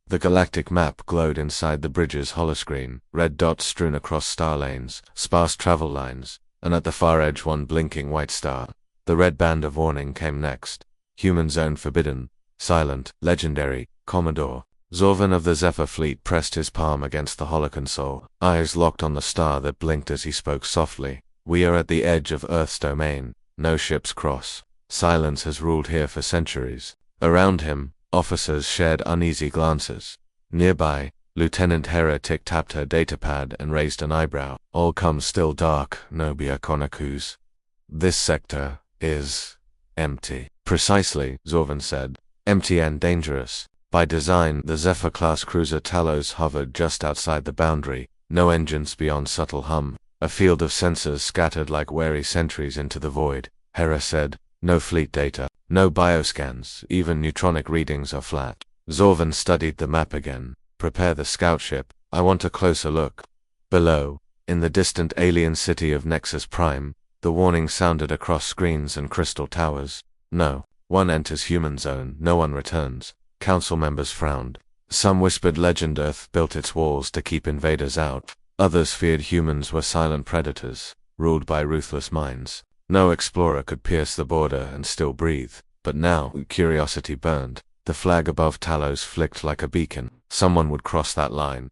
The galactic map glowed inside the bridge's holoscreen, red dots strewn across star lanes, sparse travel lines, and at the far edge one blinking white star. The red band of warning came next. Human zone forbidden. Silent, legendary, Commodore. Zorvan of the Zephyr fleet pressed his palm against the holoconsole, eyes locked on the star that blinked as he spoke softly. We are at the edge of Earth's domain. No ships cross. Silence has ruled here for centuries. Around him, officers shared uneasy glances. Nearby, Lieutenant Hera tapped her datapad and raised an eyebrow. All comes still dark, Nobia Konakus. This sector is empty. Precisely, Zorvan said. Empty and dangerous. By design, the Zephyr-class cruiser Talos hovered just outside the boundary, no engines beyond subtle hum, a field of sensors scattered like wary sentries into the void. Hera said, no fleet data, no bioscans, even neutronic readings are flat. Zorvan studied the map again. Prepare the scout ship, I want a closer look. Below, in the distant alien city of Nexus Prime, the warning sounded across screens and crystal towers. No, one enters human zone, no one returns. Council members frowned. Some whispered Legend Earth built its walls to keep invaders out. Others feared humans were silent predators, ruled by ruthless minds. No explorer could pierce the border and still breathe. But now, curiosity burned. The flag above Talos flicked like a beacon. Someone would cross that line.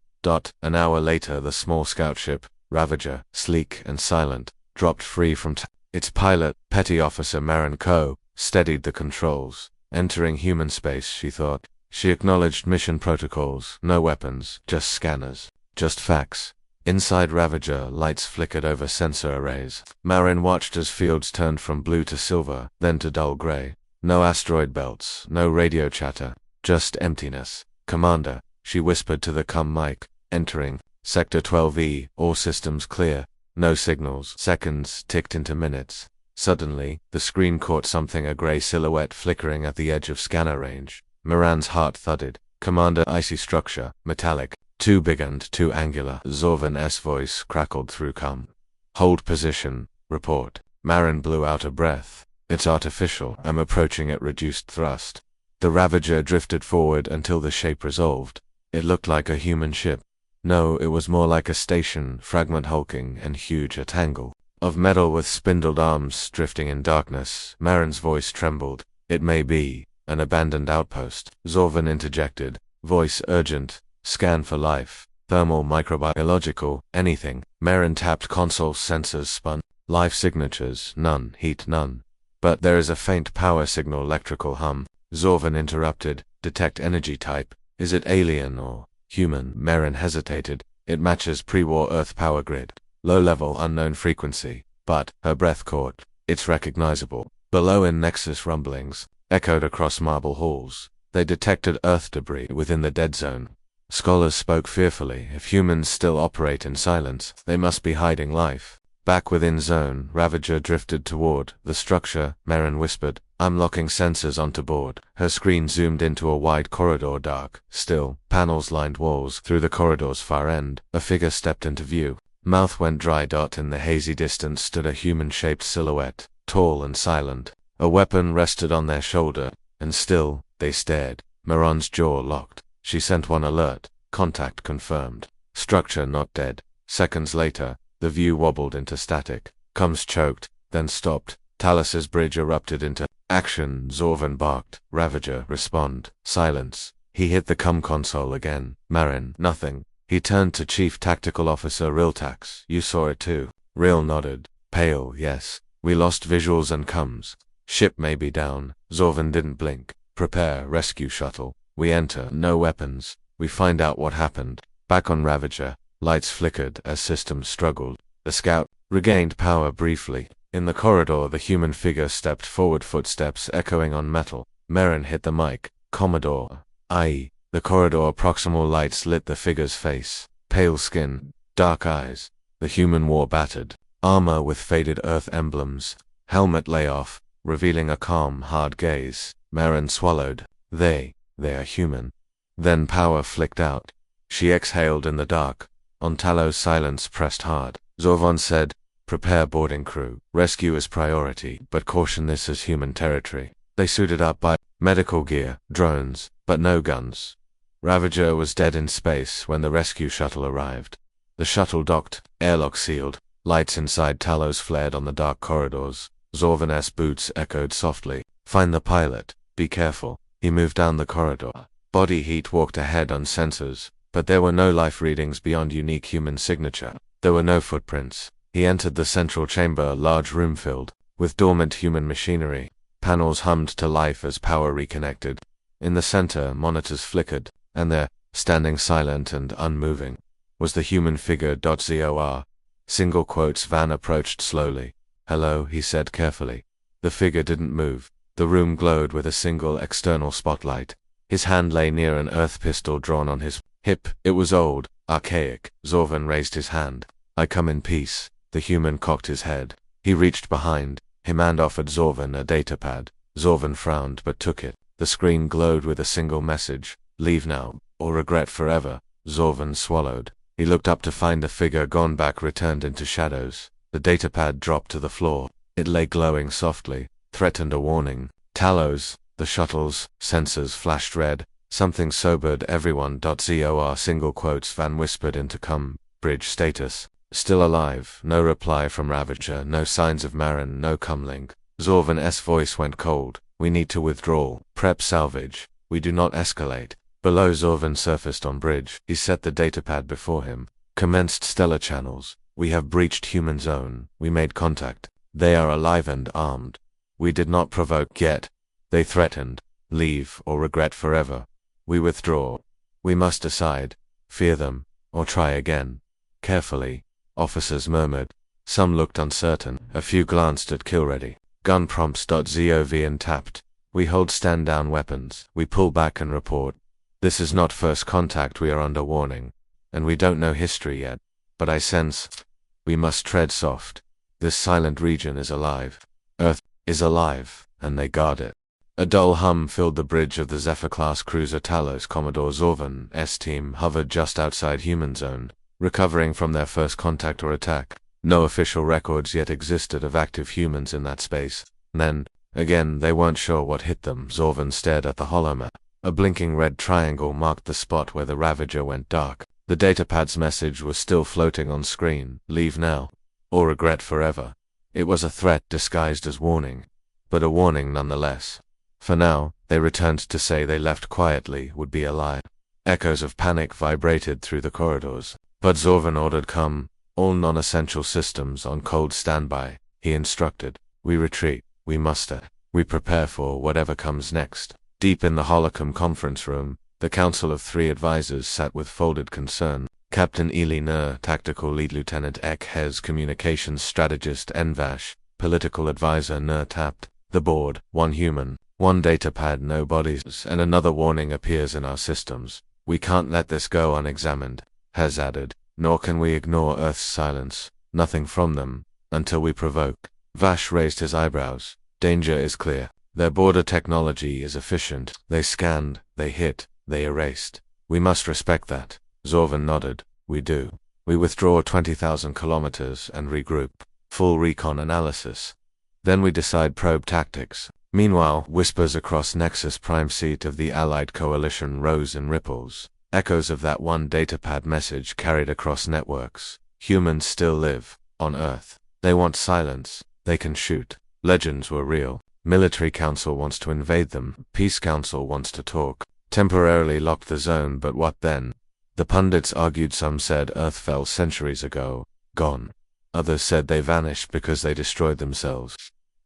An hour later, the small scout ship, Ravager, sleek and silent, dropped free from its pilot, Petty Officer Marin Ko, steadied the controls. Entering human space, she thought. She acknowledged mission protocols, no weapons, just scanners, just facts. Inside Ravager, lights flickered over sensor arrays. Marin watched as fields turned from blue to silver, then to dull gray. No asteroid belts, no radio chatter, just emptiness. Commander, she whispered to the comm mic, entering. Sector 12E, all systems clear. No signals. Seconds ticked into minutes. Suddenly, the screen caught something, a gray silhouette flickering at the edge of scanner range. Moran's heart thudded. Commander, icy structure, metallic, too big and too angular. Zorvan's voice crackled through comm. Hold position, report. Marin blew out a breath. It's artificial, I'm approaching at reduced thrust. The Ravager drifted forward until the shape resolved. It looked like a human ship. No, it was more like a station, fragment hulking and huge, a tangle of metal with spindled arms drifting in darkness. Marin's voice trembled. It may be an abandoned outpost. Zorvan interjected, voice urgent. Scan for life, thermal, microbiological, anything. Marin tapped console, sensors spun. Life signatures, none. Heat, none. But there is a faint power signal, electrical hum. Zorvan interrupted, detect energy type. Is it alien or human? Marin hesitated. It matches pre-war Earth power grid. Low level, unknown frequency. But, her breath caught. It's recognizable. Below in Nexus, rumblings echoed across marble halls. They detected Earth debris within the dead zone. Scholars spoke fearfully. If humans still operate in silence, they must be hiding life. Back within zone, Ravager drifted toward the structure. Marin whispered, I'm locking sensors onto board. Her screen zoomed into a wide corridor, dark, still, panels lined walls. Through the corridor's far end, a figure stepped into view. Mouth went dry. In the hazy distance stood a human-shaped silhouette, tall and silent. A weapon rested on their shoulder, and still, they stared. Marin's jaw locked. She sent one alert. Contact confirmed. Structure not dead. Seconds later, the view wobbled into static. Comms choked, then stopped. Talos's bridge erupted into action. Zorvan barked. Ravager, respond. Silence. He hit the comm console again. Marin, nothing. He turned to Chief Tactical Officer Riltax. You saw it too. Ril nodded. Pale, yes. We lost visuals and comms. Ship may be down. Zorvan didn't blink. Prepare, rescue shuttle. We enter. No weapons. We find out what happened. Back on Ravager, lights flickered as systems struggled. The scout regained power briefly. In the corridor, the human figure stepped forward, footsteps echoing on metal. Marin hit the mic. Commodore. I.e. The corridor proximal lights lit the figure's face. Pale skin, dark eyes. The human wore battered armor with faded Earth emblems. Helmet lay off, revealing a calm, hard gaze. Marin swallowed. They are human. Then power flicked out. She exhaled in the dark. On Talos, silence pressed hard. Zorvan said, prepare boarding crew. Rescue is priority, but caution, this is human territory. They suited up by medical gear, drones, but no guns. Ravager was dead in space when the rescue shuttle arrived. The shuttle docked, airlock sealed, lights inside Talos flared on the dark corridors. Zorvan's boots echoed softly. "Find the pilot. Be careful." He moved down the corridor. Body heat walked ahead on sensors, but there were no life readings beyond unique human signature. There were no footprints. He entered the central chamber, a large room filled with dormant human machinery. Panels hummed to life as power reconnected. In the center, monitors flickered, and there, standing silent and unmoving, was the human figure. ZOR. Single quotes. Van approached slowly. "Hello," he said carefully. The figure didn't move. The room glowed with a single external spotlight. His hand lay near an earth pistol drawn on his hip. It was old, archaic. Zorvan raised his hand. "I come in peace." The human cocked his head. He reached behind him and offered Zorvan a datapad. Zorvan frowned but took it. The screen glowed with a single message: "Leave now, or regret forever." Zorvan swallowed. He looked up to find the figure gone back, returned into shadows. The datapad dropped to the floor. It lay glowing softly, threatened a warning. Talos, the shuttle's sensors flashed red. Something sobered everyone. ZOR. Single quotes. Van whispered intercom. "Bridge status. Still alive." No reply from Ravager, no signs of Marin, no comlink. Zorvan's voice went cold. "We need to withdraw. Prep salvage. We do not escalate." Below, Zorvan surfaced on bridge. He set the datapad before him. "Commenced stellar channels. We have breached human zone. We made contact. They are alive and armed. We did not provoke yet. They threatened. Leave or regret forever. We withdraw. We must decide. Fear them, or try again." Carefully, officers murmured. Some looked uncertain. A few glanced at Killready. Gun prompts. ZOV and tapped. "We hold stand-down weapons. We pull back and report. This is not first contact. We are under warning. And we don't know history yet. But I sense we must tread soft. This silent region is alive. Earth is alive, and they guard it." A dull hum filled the bridge of the Zephyr-class cruiser Talos. Commodore Zorvan's team hovered just outside human zone, recovering from their first contact or attack. No official records yet existed of active humans in that space. Then, again, they weren't sure what hit them. Zorvan stared at the holomap. A blinking red triangle marked the spot where the Ravager went dark. The datapad's message was still floating on screen: "Leave now, or regret forever." It was a threat disguised as warning, but a warning nonetheless. For now, they returned to say they left quietly, would be alive. Echoes of panic vibrated through the corridors. But Zorvan ordered, "Come, all non-essential systems on cold standby." He instructed. "We retreat, we muster, we prepare for whatever comes next." Deep in the holocom conference room, the Council of Three advisors sat with folded concern. Captain Eli Nur, Tactical Lead Lieutenant Ek Hez, Communications Strategist Envash, Political Advisor Nur tapped. "The board, one human, one datapad, no bodies, and another warning appears in our systems. We can't let this go unexamined," Hez added. "Nor can we ignore Earth's silence. Nothing from them, until we provoke." Vash raised his eyebrows. "Danger is clear. Their border technology is efficient. They scanned, they hit, they erased. We must respect that." Zorvan nodded. "We do. We withdraw 20,000 kilometers and regroup. Full recon analysis. Then we decide probe tactics." Meanwhile, whispers across Nexus Prime seat of the Allied coalition rose in ripples. Echoes of that one datapad message carried across networks. "Humans still live on Earth. They want silence. They can shoot. Legends were real. Military Council wants to invade them. Peace Council wants to talk. Temporarily locked the zone, but what then?" The pundits argued. Some said Earth fell centuries ago, gone. Others said they vanished because they destroyed themselves.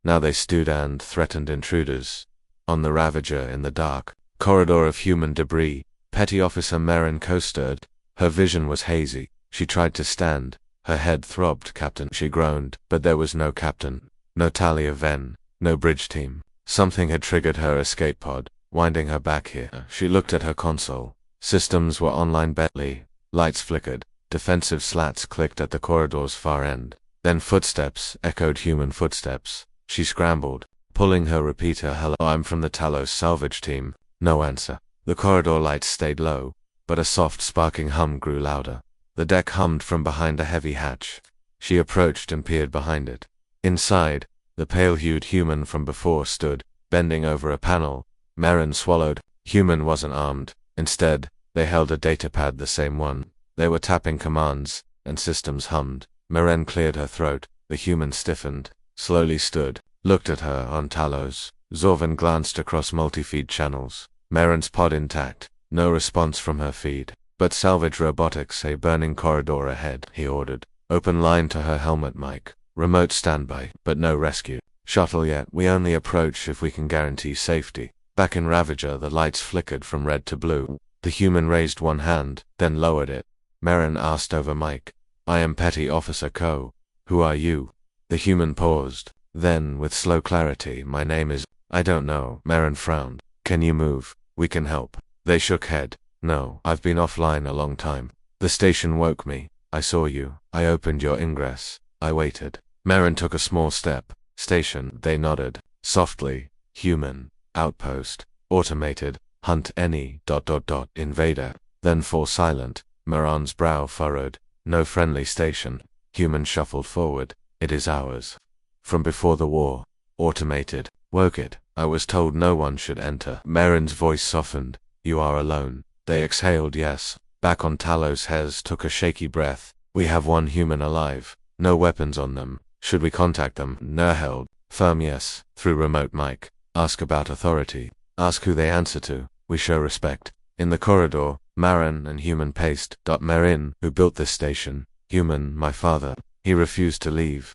Now they stewed and threatened intruders. On the Ravager, in the dark corridor of human debris, Petty Officer Marin co-stirred. Her vision was hazy. She tried to stand. Her head throbbed. "Captain," she groaned, but there was no captain. No Talia Ven. No bridge team. Something had triggered her escape pod, winding her back here. She looked at her console. Systems were online. Bentley. Lights flickered. Defensive slats clicked at the corridor's far end. Then footsteps echoed, human footsteps. She scrambled, pulling her repeater. "Hello, I'm from the Talos salvage team." No answer. The corridor lights stayed low, but a soft sparking hum grew louder. The deck hummed from behind a heavy hatch. She approached and peered behind it. Inside, the pale-hued human from before stood, bending over a panel. Marin swallowed. Human wasn't armed. Instead, They held a datapad, the same one. They were tapping commands, and systems hummed. Maren cleared her throat. The human stiffened, slowly stood, looked at her on Talos. Zorvan glanced across multi-feed channels. Maren's pod intact. No response from her feed. But salvage robotics, a burning corridor ahead, he ordered. Open line to her helmet mic. Remote standby, but no rescue. Shuttle yet. We only approach if we can guarantee safety. Back in Ravager, the lights flickered from red to blue. The human raised one hand, then lowered it. Maren asked over mic. I am Petty Officer Ko. Who are you? The human paused. Then, with slow clarity, my name is... I don't know. Maren frowned. Can you move? We can help. They shook head. No, I've been offline a long time. The station woke me. I saw you. I opened your ingress. I waited. Maren took a small step. Station, they nodded. Softly. Human. Outpost. Automated. Hunt any... Invader. Then fall silent. Maran's brow furrowed. No friendly station. Human shuffled forward. It is ours. From before the war. Automated. Woke it. I was told no one should enter. Maren's voice softened. You are alone. They exhaled yes. Back on Talos, Hez took a shaky breath. We have one human alive. No weapons on them. Should we contact them? Ner held. Firm yes. Through remote mic. Ask about authority. Ask who they answer to. We show respect. In the corridor, Maren and human paced. Marin, who built this station. Human, my father. He refused to leave.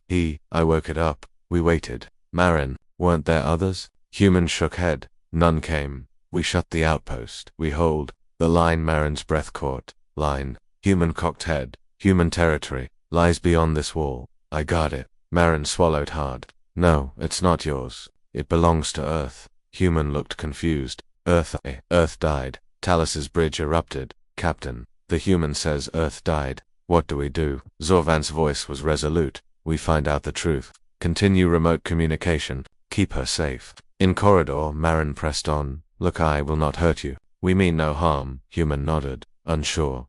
I woke it up. We waited. Maren, weren't there others? Human shook head. None came. We shut the outpost. We hold. The line Maren's breath caught. Line. Human cocked head. Human territory. Lies beyond this wall. I guard it. Maren swallowed hard. No, it's not yours. It belongs to Earth. Human looked confused. Earth died. Talos's bridge erupted. Captain. The human says Earth died. What do we do? Zorvan's voice was resolute. We find out the truth. Continue remote communication. Keep her safe. In corridor, Maren pressed on. Look, I will not hurt you. We mean no harm. Human nodded, unsure.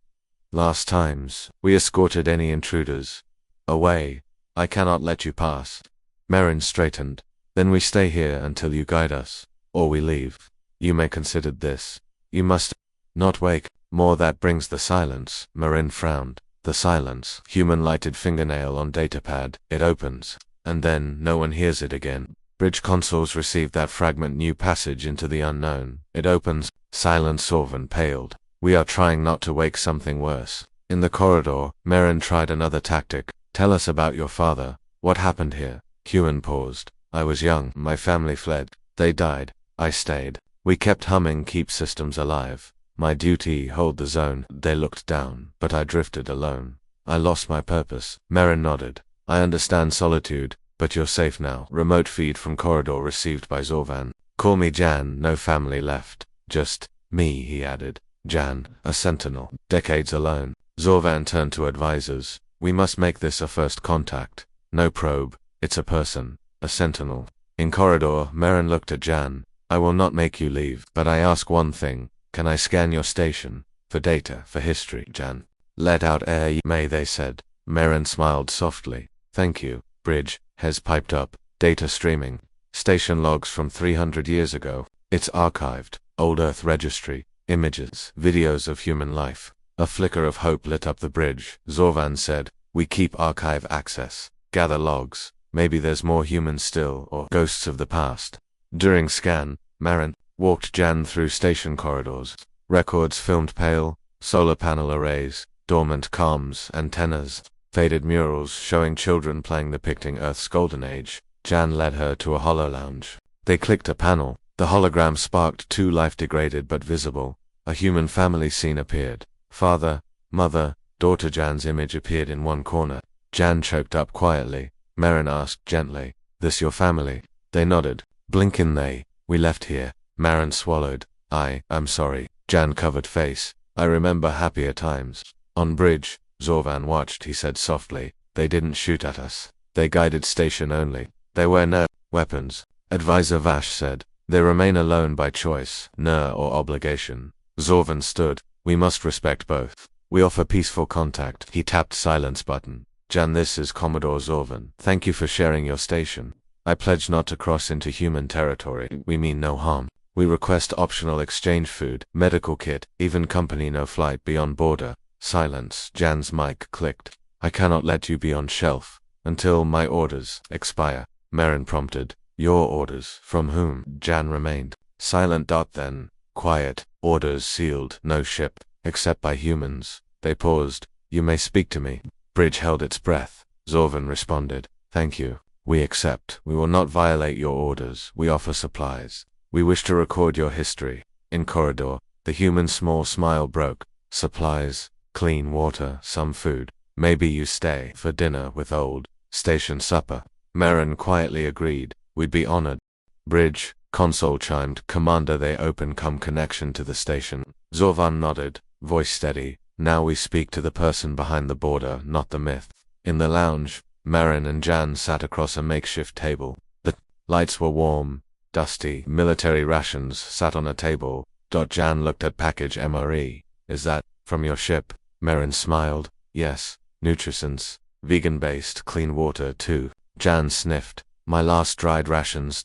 Last times, we escorted any intruders away. I cannot let you pass. Maren straightened. Then we stay here until you guide us. Or we leave. You may consider this. You must not wake. More that brings the silence. Maren frowned. The silence. Human lighted fingernail on datapad. It opens. And then, no one hears it again. Bridge consoles receive that fragment new passage into the unknown. It opens. Silent Sorvan paled. We are trying not to wake something worse. In the corridor, Maren tried another tactic. Tell us about your father. What happened here? Human paused. I was young. My family fled. They died. I stayed. We kept humming keep systems alive. My duty hold the zone. They looked down, but I drifted alone. I lost my purpose. Maren nodded. I understand solitude, but you're safe now. Remote feed from corridor received by Zorvan. Call me Jan. No family left. Just me, he added. Jan, a sentinel. Decades alone. Zorvan turned to advisors. We must make this a first contact. No probe. It's a person. A sentinel. In corridor, Maren looked at Jan. I will not make you leave, but I ask one thing. Can I scan your station? For data, for history, Jan. Let out air you may, they said. Maren smiled softly. Thank you. Bridge, Hez piped up. Data streaming. Station logs from 300 years ago. It's archived. Old Earth registry. Images. Videos of human life. A flicker of hope lit up the bridge. Zorvan said, we keep archive access. Gather logs. Maybe there's more humans still, or ghosts of the past. During scan, Maren walked Jan through station corridors. Records filmed pale, solar panel arrays, dormant comms, antennas, faded murals showing children playing depicting Earth's golden age. Jan led her to a holo lounge. They clicked a panel. The hologram sparked two life-degraded but visible. A human family scene appeared. Father, mother, daughter. Jan's image appeared in one corner. Jan choked up quietly. Maren asked gently, this your family? They nodded. Blinkin' they. We left here. Maren swallowed. I'm sorry. Jan covered face. I remember happier times. On bridge, Zorvan watched. He said softly, they didn't shoot at us. They guided station only. There were no weapons. Advisor Vash said, they remain alone by choice, or obligation. Zorvan stood. We must respect both. We offer peaceful contact. He tapped silence button. Jan, this is Commodore Zorvan. Thank you for sharing your station. I pledge not to cross into human territory. We mean no harm. We request optional exchange food, medical kit, even company no flight beyond border. Silence. Jan's mic clicked. I cannot let you be on shelf until my orders expire. Merrin prompted. Your orders? From whom? Jan remained silent. Then, quiet. Orders sealed. No ship, except by humans. They paused. You may speak to me. Bridge held its breath. Zorvan responded. Thank you. We accept. We will not violate your orders. We offer supplies. We wish to record your history. In corridor, the human's small smile broke. Supplies, clean water, some food. Maybe you stay for dinner with old station supper. Merrin quietly agreed. We'd be honored. Bridge, console chimed. Commander, they open come connection to the station. Zorvan nodded, voice steady. Now we speak to the person behind the border, not the myth. In the lounge, Merrin and Jan sat across a makeshift table. The lights were warm, dusty. Military rations sat on a table. Jan looked at package MRE. Is that from your ship? Merrin smiled. Yes. Nutrisense. Vegan-based, clean water too. Jan sniffed. My last dried rations ...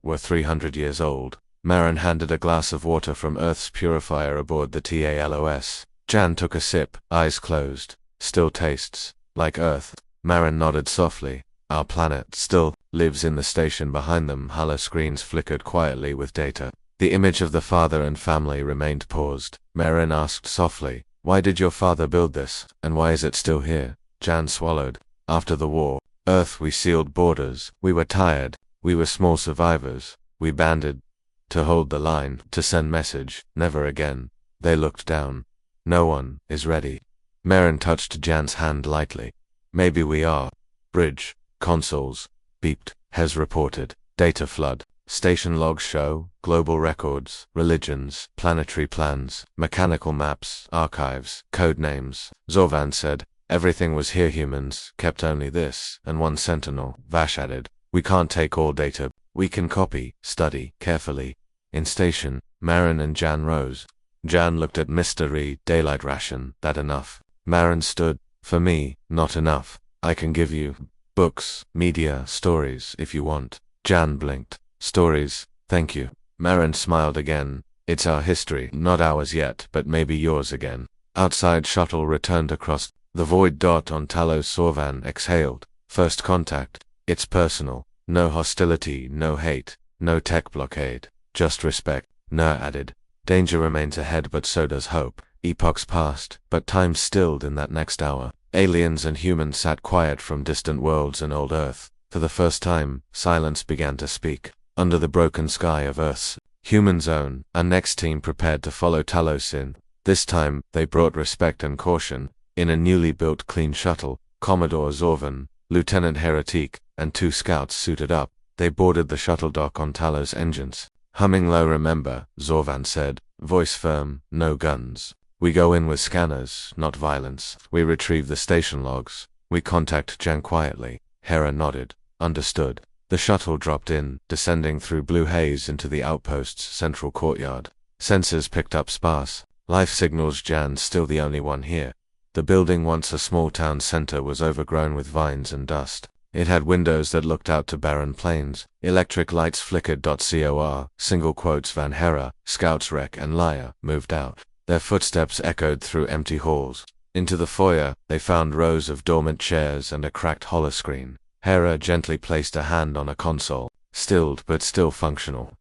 were 300 years old. Merrin handed a glass of water from Earth's purifier aboard the TALOS. Jan took a sip, eyes closed. Still tastes like Earth. Merrin nodded softly. Our planet still lives in the station behind them. Holoscreens flickered quietly with data. The image of the father and family remained paused. Merrin asked softly, why did your father build this, and why is it still here? Jan swallowed. After the war, Earth, we sealed borders. We were tired. We were small survivors. We banded to hold the line, to send message. Never again. They looked down. No one is ready. Merrin touched Jan's hand lightly. Maybe we are. Bridge, consoles, beeped. Hez reported. Data flood. Station logs show, global records, religions, planetary plans, mechanical maps, archives, code names. Zorvan said. Everything was here. Humans kept only this, and one sentinel. Vash added. We can't take all data. We can copy, study, carefully. In station, Merrin and Jan rose. Jan looked at Mr. Reed. Daylight ration, that enough? Merrin stood. For me, not enough. I can give you books, media, stories, if you want. Jan blinked. Stories, thank you. Merrin smiled again. It's our history, not ours yet, but maybe yours again. Outside shuttle returned across the void. On Talos. Zorvan exhaled. First contact. It's personal. No hostility, no hate, no tech blockade. Just respect. Ner added. Danger remains ahead, but so does hope. Epochs passed, but time stilled in that next hour. Aliens and humans sat quiet from distant worlds and old Earth. For the first time, silence began to speak. Under the broken sky of Earth's human zone, our next team prepared to follow Talos in. This time, they brought respect and caution. In a newly built clean shuttle, Commodore Zorvan, Lieutenant Heretic, and 2 scouts suited up. They boarded the shuttle dock on Talos engines. Humming low. Remember, Zorvan said, voice firm, no guns. We go in with scanners, not violence. We retrieve the station logs. We contact Jan quietly. Hera nodded. Understood. The shuttle dropped in, descending through blue haze into the outpost's central courtyard. Sensors picked up sparse life signals. Jan's still the only one here. The building, once a small town center, was overgrown with vines and dust. It had windows that looked out to barren plains. Electric lights flickered. COR, single quotes. Van Hera, Scouts Rek and Lyre, moved out. Their footsteps echoed through empty halls. Into the foyer, they found rows of dormant chairs and a cracked holoscreen. Hera gently placed a hand on a console, stilled but still functional.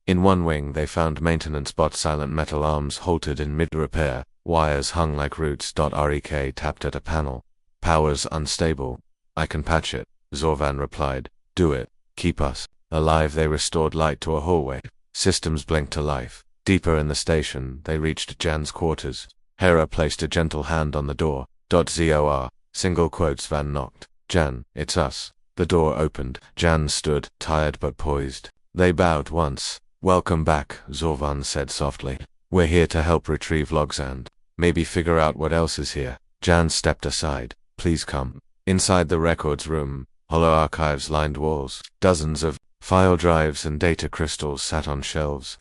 In one wing they found maintenance bots. Silent metal arms halted in mid-repair. Wires hung like roots. Rek tapped at a panel. Power's unstable. I can patch it, Zorvan replied. Do it. Keep us alive. They restored light to a hallway. Systems blinked to life. Deeper in the station, they reached Jan's quarters. Hera placed a gentle hand on the door. ZOR, single quotes. Van knocked. Jan, it's us. The door opened. Jan stood, tired but poised. They bowed once. Welcome back, Zorvan said softly. We're here to help retrieve logs and maybe figure out what else is here. Jan stepped aside. Please come. Inside the records room, hollow archives lined walls. Dozens of file drives and data crystals sat on shelves.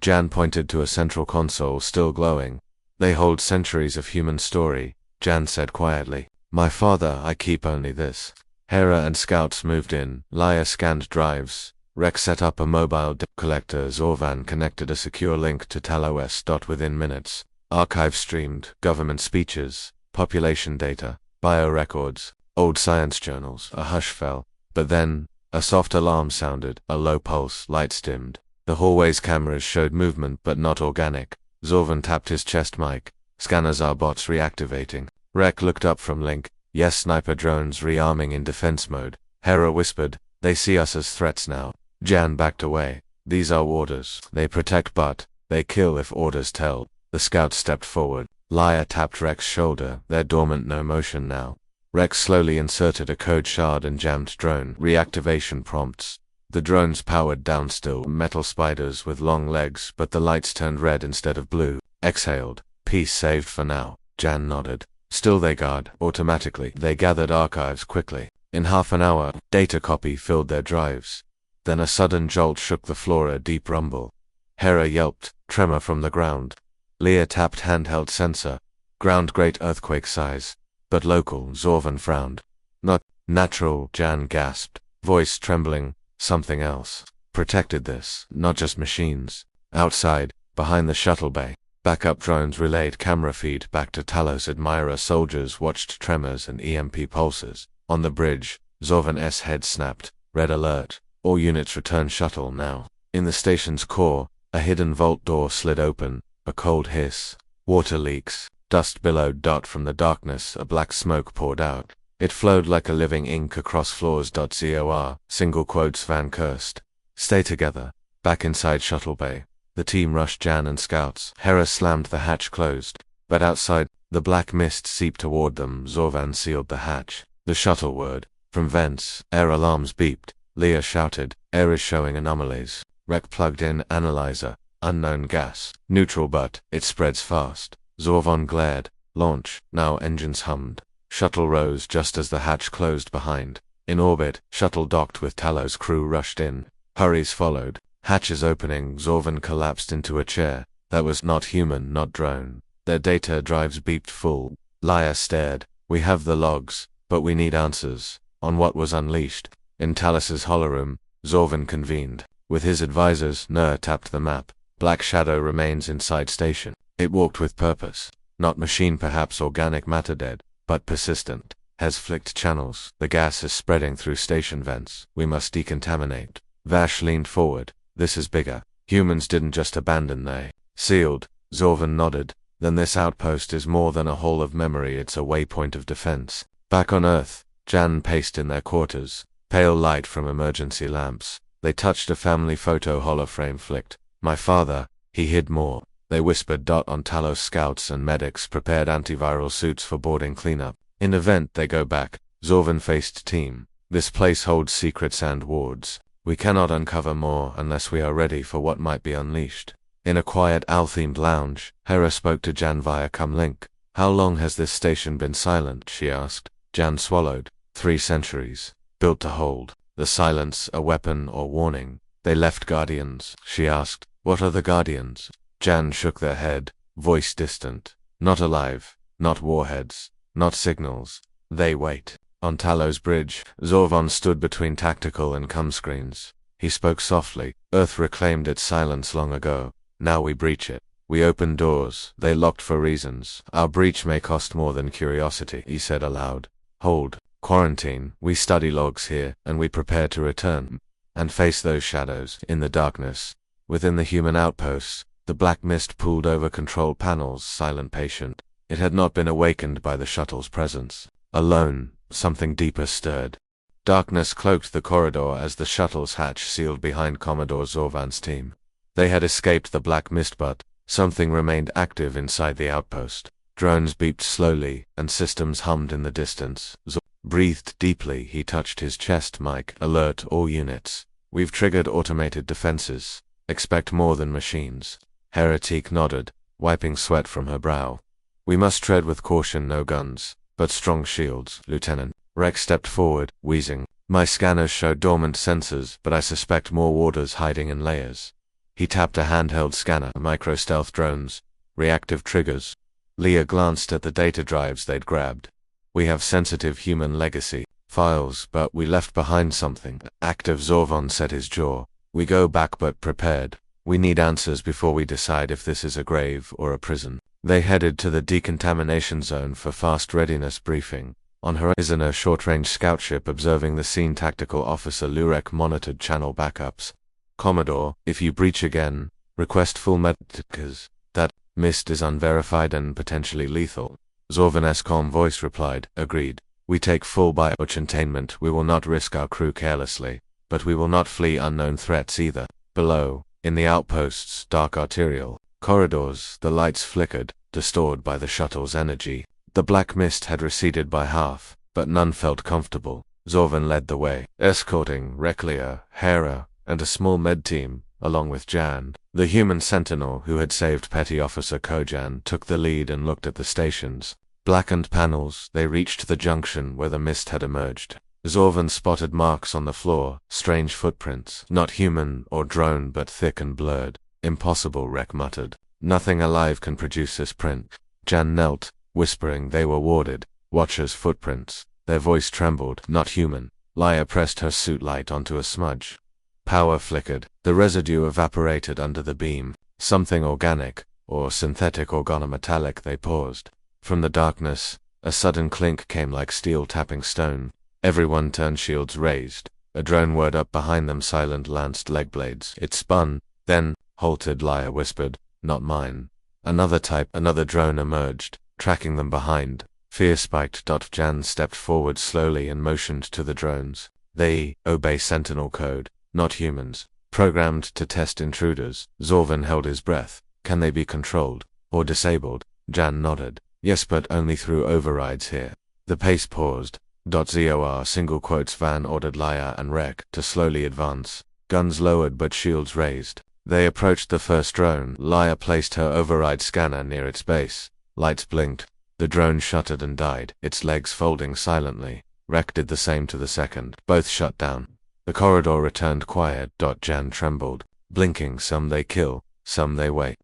Jan pointed to a central console still glowing. They hold centuries of human story, Jan said quietly. My father, I keep only this. Hera and scouts moved in. Lyra scanned drives. Rex set up a mobile data collector. Zorvan connected a secure link to TalOS. Within minutes, archive streamed, government speeches, population data, biorecords, old science journals. A hush fell. But then, a soft alarm sounded, a low pulse, lights dimmed. The hallway's cameras showed movement but not organic. Zorvan tapped his chest mic. Scanners are bots reactivating. Rek looked up from link. Yes, sniper drones rearming in defense mode. Hera whispered, they see us as threats now. Jan backed away. These are orders. They protect but they kill if orders tell. The scout stepped forward. Laya tapped Rek's shoulder. They're dormant, no motion now. Rex slowly inserted a code shard and jammed drone reactivation prompts. The drones powered down, still metal spiders with long legs, but the lights turned red instead of blue. Exhaled. Peace saved for now. Jan nodded. Still they guard, automatically. They gathered archives quickly. In half an hour, data copy filled their drives. Then a sudden jolt shook the floor, a deep rumble. Hera yelped, tremor from the ground. Leah tapped handheld sensor. Ground great earthquake size. But local. Zorvan frowned. Not natural, Jan gasped. Voice trembling. Something else. Protected this, not just machines. Outside, behind the shuttle bay, backup drones relayed camera feed back to Talos. Admirer soldiers watched tremors and EMP pulses. On the bridge, Zorvan's head snapped. Red alert. All units return shuttle now. In the station's core, a hidden vault door slid open. A cold hiss. Water leaks. Dust billowed. From the darkness, a black smoke poured out. It flowed like a living ink across floors. ZOR, single quotes. Van cursed. Stay together. Back inside shuttle bay, the team rushed Jan and scouts. Hera slammed the hatch closed. But outside, the black mist seeped toward them. Zorvan sealed the hatch. The shuttle word. From vents, air alarms beeped. Leah shouted, air is showing anomalies. Rek plugged in analyzer. Unknown gas. Neutral but it spreads fast. Zorvan glared. Launch. Now engines hummed. Shuttle rose just as the hatch closed behind. In orbit, shuttle docked with Talos. Crew rushed in. Hurries followed. Hatches opening. Zorvan collapsed into a chair. That was not human, not drone. Their data drives beeped full. Laya stared. We have the logs, but we need answers. On what was unleashed. In Talos's holoroom, Zorvan convened. With his advisors, Nur tapped the map. Black shadow remains inside station. It walked with purpose. Not machine, perhaps organic matter dead, but persistent. Has flicked channels. The gas is spreading through station vents. We must decontaminate. Vash leaned forward. This is bigger. Humans didn't just abandon, they sealed. Zorvan nodded. Then this outpost is more than a hall of memory, it's a waypoint of defense. Back on Earth, Jan paced in their quarters. Pale light from emergency lamps. They touched a family photo. Holoframe flicked. My father, he hid more. They whispered. On Talos, scouts and medics prepared antiviral suits for boarding cleanup. In event they go back, Zorvan faced team. This place holds secrets and wards. We cannot uncover more unless we are ready for what might be unleashed. In a quiet owl-themed lounge, Hera spoke to Jan via comlink. How long has this station been silent, she asked. Jan swallowed. 3 centuries. Built to hold. The silence, a weapon or warning. They left guardians, she asked. What are the guardians? Jan shook their head, voice distant. Not alive, not warheads, not signals. They wait. On Talos Bridge, Zorvan stood between tactical and comm screens. He spoke softly. Earth reclaimed its silence long ago. Now we breach it. We open doors. They locked for reasons. Our breach may cost more than curiosity, he said aloud. Hold. Quarantine. We study logs here, and we prepare to return. And face those shadows, in the darkness. Within the human outposts, the black mist pooled over control panels, silent, patient. It had not been awakened by the shuttle's presence. Alone, something deeper stirred. Darkness cloaked the corridor as the shuttle's hatch sealed behind Commodore Zorvan's team. They had escaped the black mist, but something remained active inside the outpost. Drones beeped slowly, and systems hummed in the distance. Zorvan breathed deeply. He touched his chest mic. Alert all units. We've triggered automated defenses. Expect more than machines. Heretic nodded, wiping sweat from her brow. We must tread with caution. No guns, but strong shields, Lieutenant. Rex stepped forward, wheezing. My scanners show dormant sensors, but I suspect more warders hiding in layers. He tapped a handheld scanner. Micro-stealth drones. Reactive triggers. Leah glanced at the data drives they'd grabbed. We have sensitive human legacy. files, but we left behind something. Active. Zorvan set his jaw. We go back but prepared. We need answers before we decide if this is a grave or a prison. They headed to the decontamination zone for fast readiness briefing. On horizon, a short-range scout ship observing the scene. Tactical officer Lurek monitored channel backups. Commodore, if you breach again, request full medicals. That mist is unverified and potentially lethal. Zorvan's calm voice replied, agreed. We take full bio-containment. We will not risk our crew carelessly, but we will not flee unknown threats either. Below, in the outposts, dark arterial corridors, the lights flickered, distorted by the shuttle's energy. The black mist had receded by half, but none felt comfortable. Zorvan led the way, escorting Reklia, Hera, and a small med team, along with Jan. The human sentinel who had saved Petty Officer Kojan took the lead and looked at the stations. Blackened panels, they reached the junction where the mist had emerged. Zorvan spotted marks on the floor, strange footprints, not human or drone but thick and blurred. Impossible, Rek muttered. Nothing alive can produce this print. Jan knelt, whispering they were warded. Watchers' footprints. Their voice trembled, not human. Laya pressed her suit light onto a smudge. Power flickered. The residue evaporated under the beam. Something organic, or synthetic organometallic. They paused. From the darkness, a sudden clink came like steel tapping stone. Everyone turned, shields raised. A drone whirred up behind them, silent lanced leg blades. It spun, then halted. Laya whispered, not mine. Another type, another drone emerged, tracking them behind. Fear spiked. Jan stepped forward slowly and motioned to the drones. They obey Sentinel code, not humans. Programmed to test intruders. Zorvan held his breath. Can they be controlled? Or disabled? Jan nodded. Yes, but only through overrides here. The pace paused. ZOR single quotes Van ordered Laya and Rek to slowly advance. Guns lowered but shields raised. They approached the first drone. Laya placed her override scanner near its base. Lights blinked. The drone shuttered and died, its legs folding silently. Rek did the same to the second. Both shut down. The corridor returned quiet. Jan trembled. Blinking, some they kill, some they wait.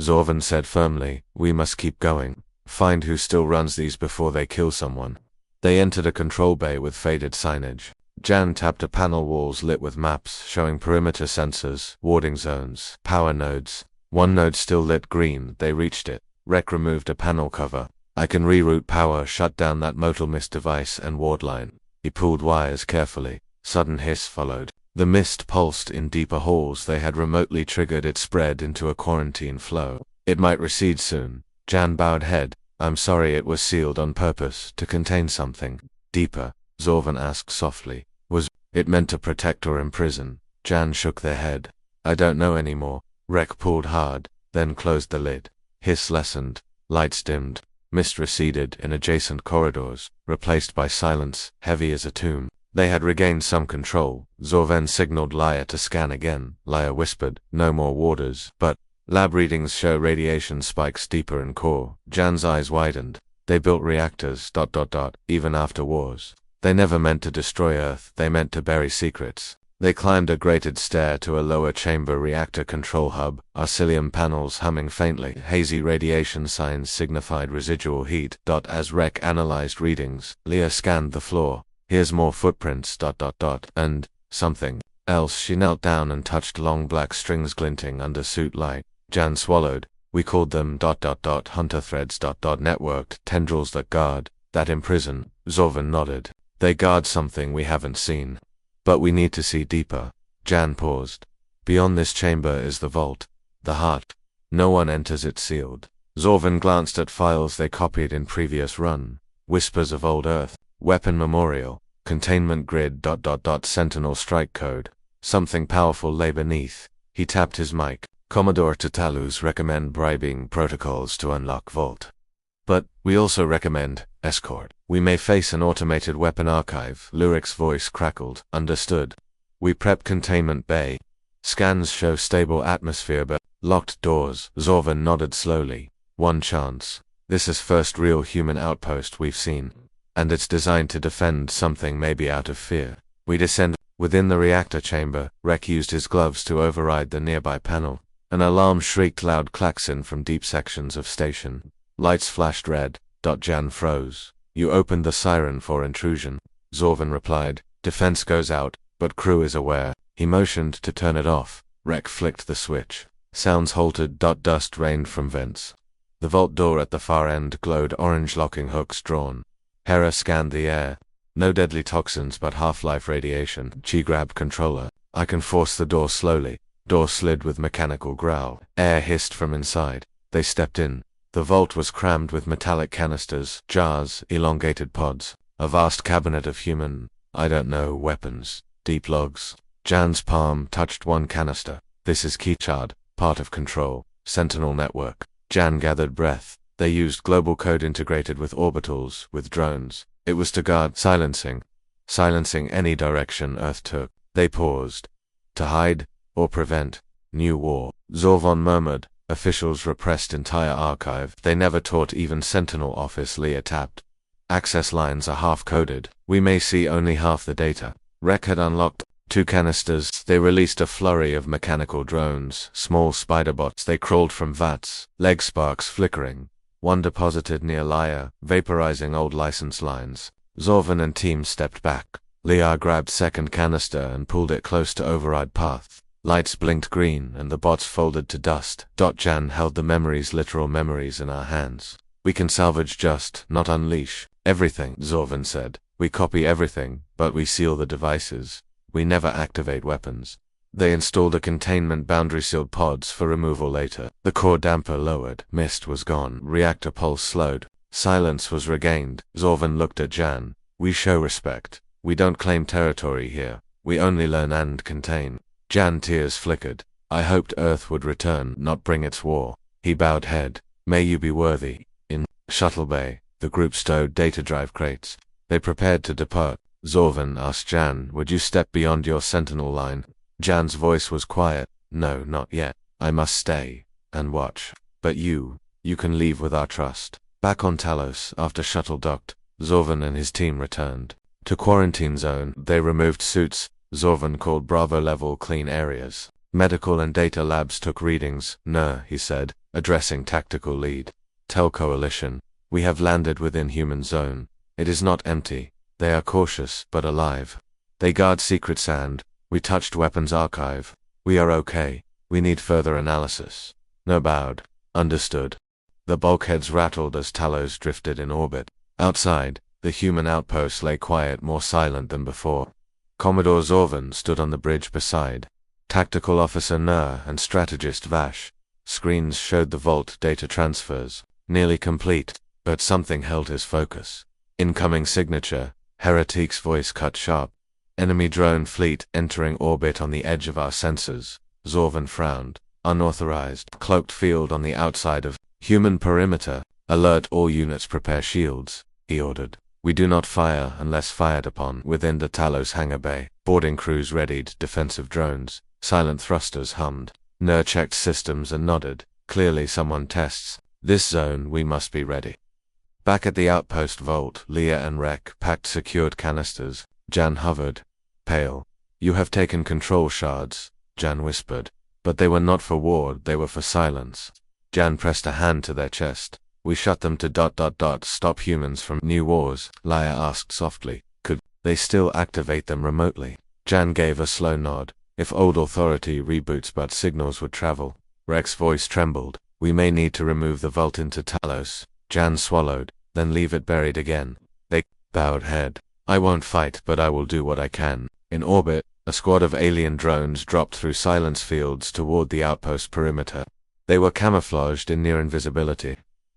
Zorvan said firmly, we must keep going. Find who still runs these before they kill someone. They entered a control bay with faded signage. Jan tapped a panel, walls lit with maps showing perimeter sensors, warding zones, power nodes. One node still lit green. They reached it. Rek removed a panel cover. I can reroute power, shut down that motal mist device and ward line. He pulled wires carefully. Sudden hiss followed. The mist pulsed in deeper halls they had remotely triggered. It spread into a quarantine flow. It might recede soon. Jan bowed head. I'm sorry, it was sealed on purpose, to contain something deeper. Zorvan asked softly. Was it meant to protect or imprison? Jan shook their head. I don't know anymore. Rek pulled hard, then closed the lid. Hiss lessened. Lights dimmed. Mist receded in adjacent corridors, replaced by silence, heavy as a tomb. They had regained some control. Zorvan signaled Laya to scan again. Laya whispered, no more warders, but lab readings show radiation spikes deeper in core. Jan's eyes widened. They built reactors, even after wars. They never meant to destroy Earth, they meant to bury secrets. They climbed a grated stair to a lower chamber reactor control hub, arcilium panels humming faintly. Hazy radiation signs signified residual heat. As Rek analyzed readings, Leah scanned the floor. Here's more footprints, and something else. She knelt down and touched long black strings glinting under suit light. Jan swallowed. We called them ... hunter threads ... networked tendrils that guard, that imprison. Zorvan nodded. They guard something we haven't seen. But we need to see deeper. Jan paused. Beyond this chamber is the vault. The heart. No one enters it sealed. Zorvan glanced at files they copied in previous run. Whispers of old Earth. Weapon memorial. Containment grid ... Sentinel strike code. Something powerful lay beneath. He tapped his mic. Commodore Tatalus recommend bribing protocols to unlock vault. But we also recommend escort. We may face an automated weapon archive. Lurek's voice crackled. Understood. We prep containment bay. Scans show stable atmosphere but locked doors. Zorvan nodded slowly. One chance. This is first real human outpost we've seen. And it's designed to defend something, maybe out of fear. We descend within the reactor chamber. Rek used his gloves to override the nearby panel. An alarm shrieked, loud klaxon from deep sections of station. Lights flashed red. Jan froze. You opened the siren for intrusion. Zorvan replied. Defense goes out, but crew is aware. He motioned to turn it off. Rek flicked the switch. Sounds halted. Dust rained from vents. The vault door at the far end glowed orange, locking hooks drawn. Hera scanned the air. No deadly toxins but half-life radiation. She grabbed controller. I can force the door slowly. Door slid with mechanical growl. Air hissed from inside. They stepped in. The vault was crammed with metallic canisters, jars, elongated pods. A vast cabinet of human, weapons. Deep logs. Jan's palm touched one canister. This is Keychard, part of Control, Sentinel Network. Jan gathered breath. They used global code integrated with orbitals, with drones. It was to guard silencing any direction Earth took. They paused. To hide, or prevent, new war. Zorvan murmured. Officials repressed entire archive. They never taught even Sentinel office. Leah tapped. Access lines are half-coded. We may see only half the data. Rek had unlocked 2 canisters. They released a flurry of mechanical drones, small spider bots. They crawled from vats, leg sparks flickering. One deposited near Leia, vaporizing old license lines. Zorvan and team stepped back. Leah grabbed second canister and pulled it close to override path. Lights blinked green and the bots folded to dust. Jan held the memories, literal memories, in our hands. We can salvage, just not unleash. Everything, Zorvan said. We copy everything, but we seal the devices. We never activate weapons. They installed a containment boundary-sealed pods for removal later. The core damper lowered. Mist was gone. Reactor pulse slowed. Silence was regained. Zorvan looked at Jan. We show respect. We don't claim territory here. We only learn and contain. Jan tears flickered. I hoped Earth would return, not bring its war. He bowed head. May you be worthy. In Shuttle Bay, the group stowed data drive crates. They prepared to depart. Zorvan asked Jan, would you step beyond your sentinel line? Jan's voice was quiet. No, not yet. I must stay and watch. But you can leave with our trust. Back on Talos, after shuttle docked, Zorvan and his team returned. To quarantine zone, they removed suits. Zorvan called Bravo-level clean areas. Medical and data labs took readings. He said, addressing tactical lead. Tell Coalition, we have landed within human zone. It is not empty. They are cautious, but alive. They guard secret sand. We touched weapons archive. We are okay. We need further analysis. Bowed. Understood. The bulkheads rattled as Talos drifted in orbit. Outside, the human outpost lay quiet, more silent than before. Commodore Zorvan stood on the bridge beside Tactical Officer and Strategist Vash. Screens showed the vault data transfers, nearly complete, but something held his focus. Incoming signature. Heretic's voice cut sharp. Enemy drone fleet entering orbit on the edge of our sensors. Zorvan frowned. Unauthorized. Cloaked field on the outside of human perimeter. Alert all units, prepare shields, he ordered. We do not fire unless fired upon. Within the Talos hangar bay, boarding crews readied defensive drones. Silent thrusters hummed. Checked systems and nodded. Clearly someone tests. This zone, we must be ready. Back at the outpost vault, Leah and Rek packed secured canisters. Jan hovered. Pale. You have taken control shards, Jan whispered. But they were not for war, they were for silence. Jan pressed a hand to their chest. We shut them to ... stop humans from new wars, Leia asked softly. Could they still activate them remotely? Jan gave a slow nod. If old authority reboots but signals would travel. Rek's voice trembled. We may need to remove the vault into Talos. Jan swallowed, then leave it buried again. They bowed head. I won't fight, but I will do what I can. In orbit, a squad of alien drones dropped through silence fields toward the outpost perimeter. They were camouflaged in near invisibility.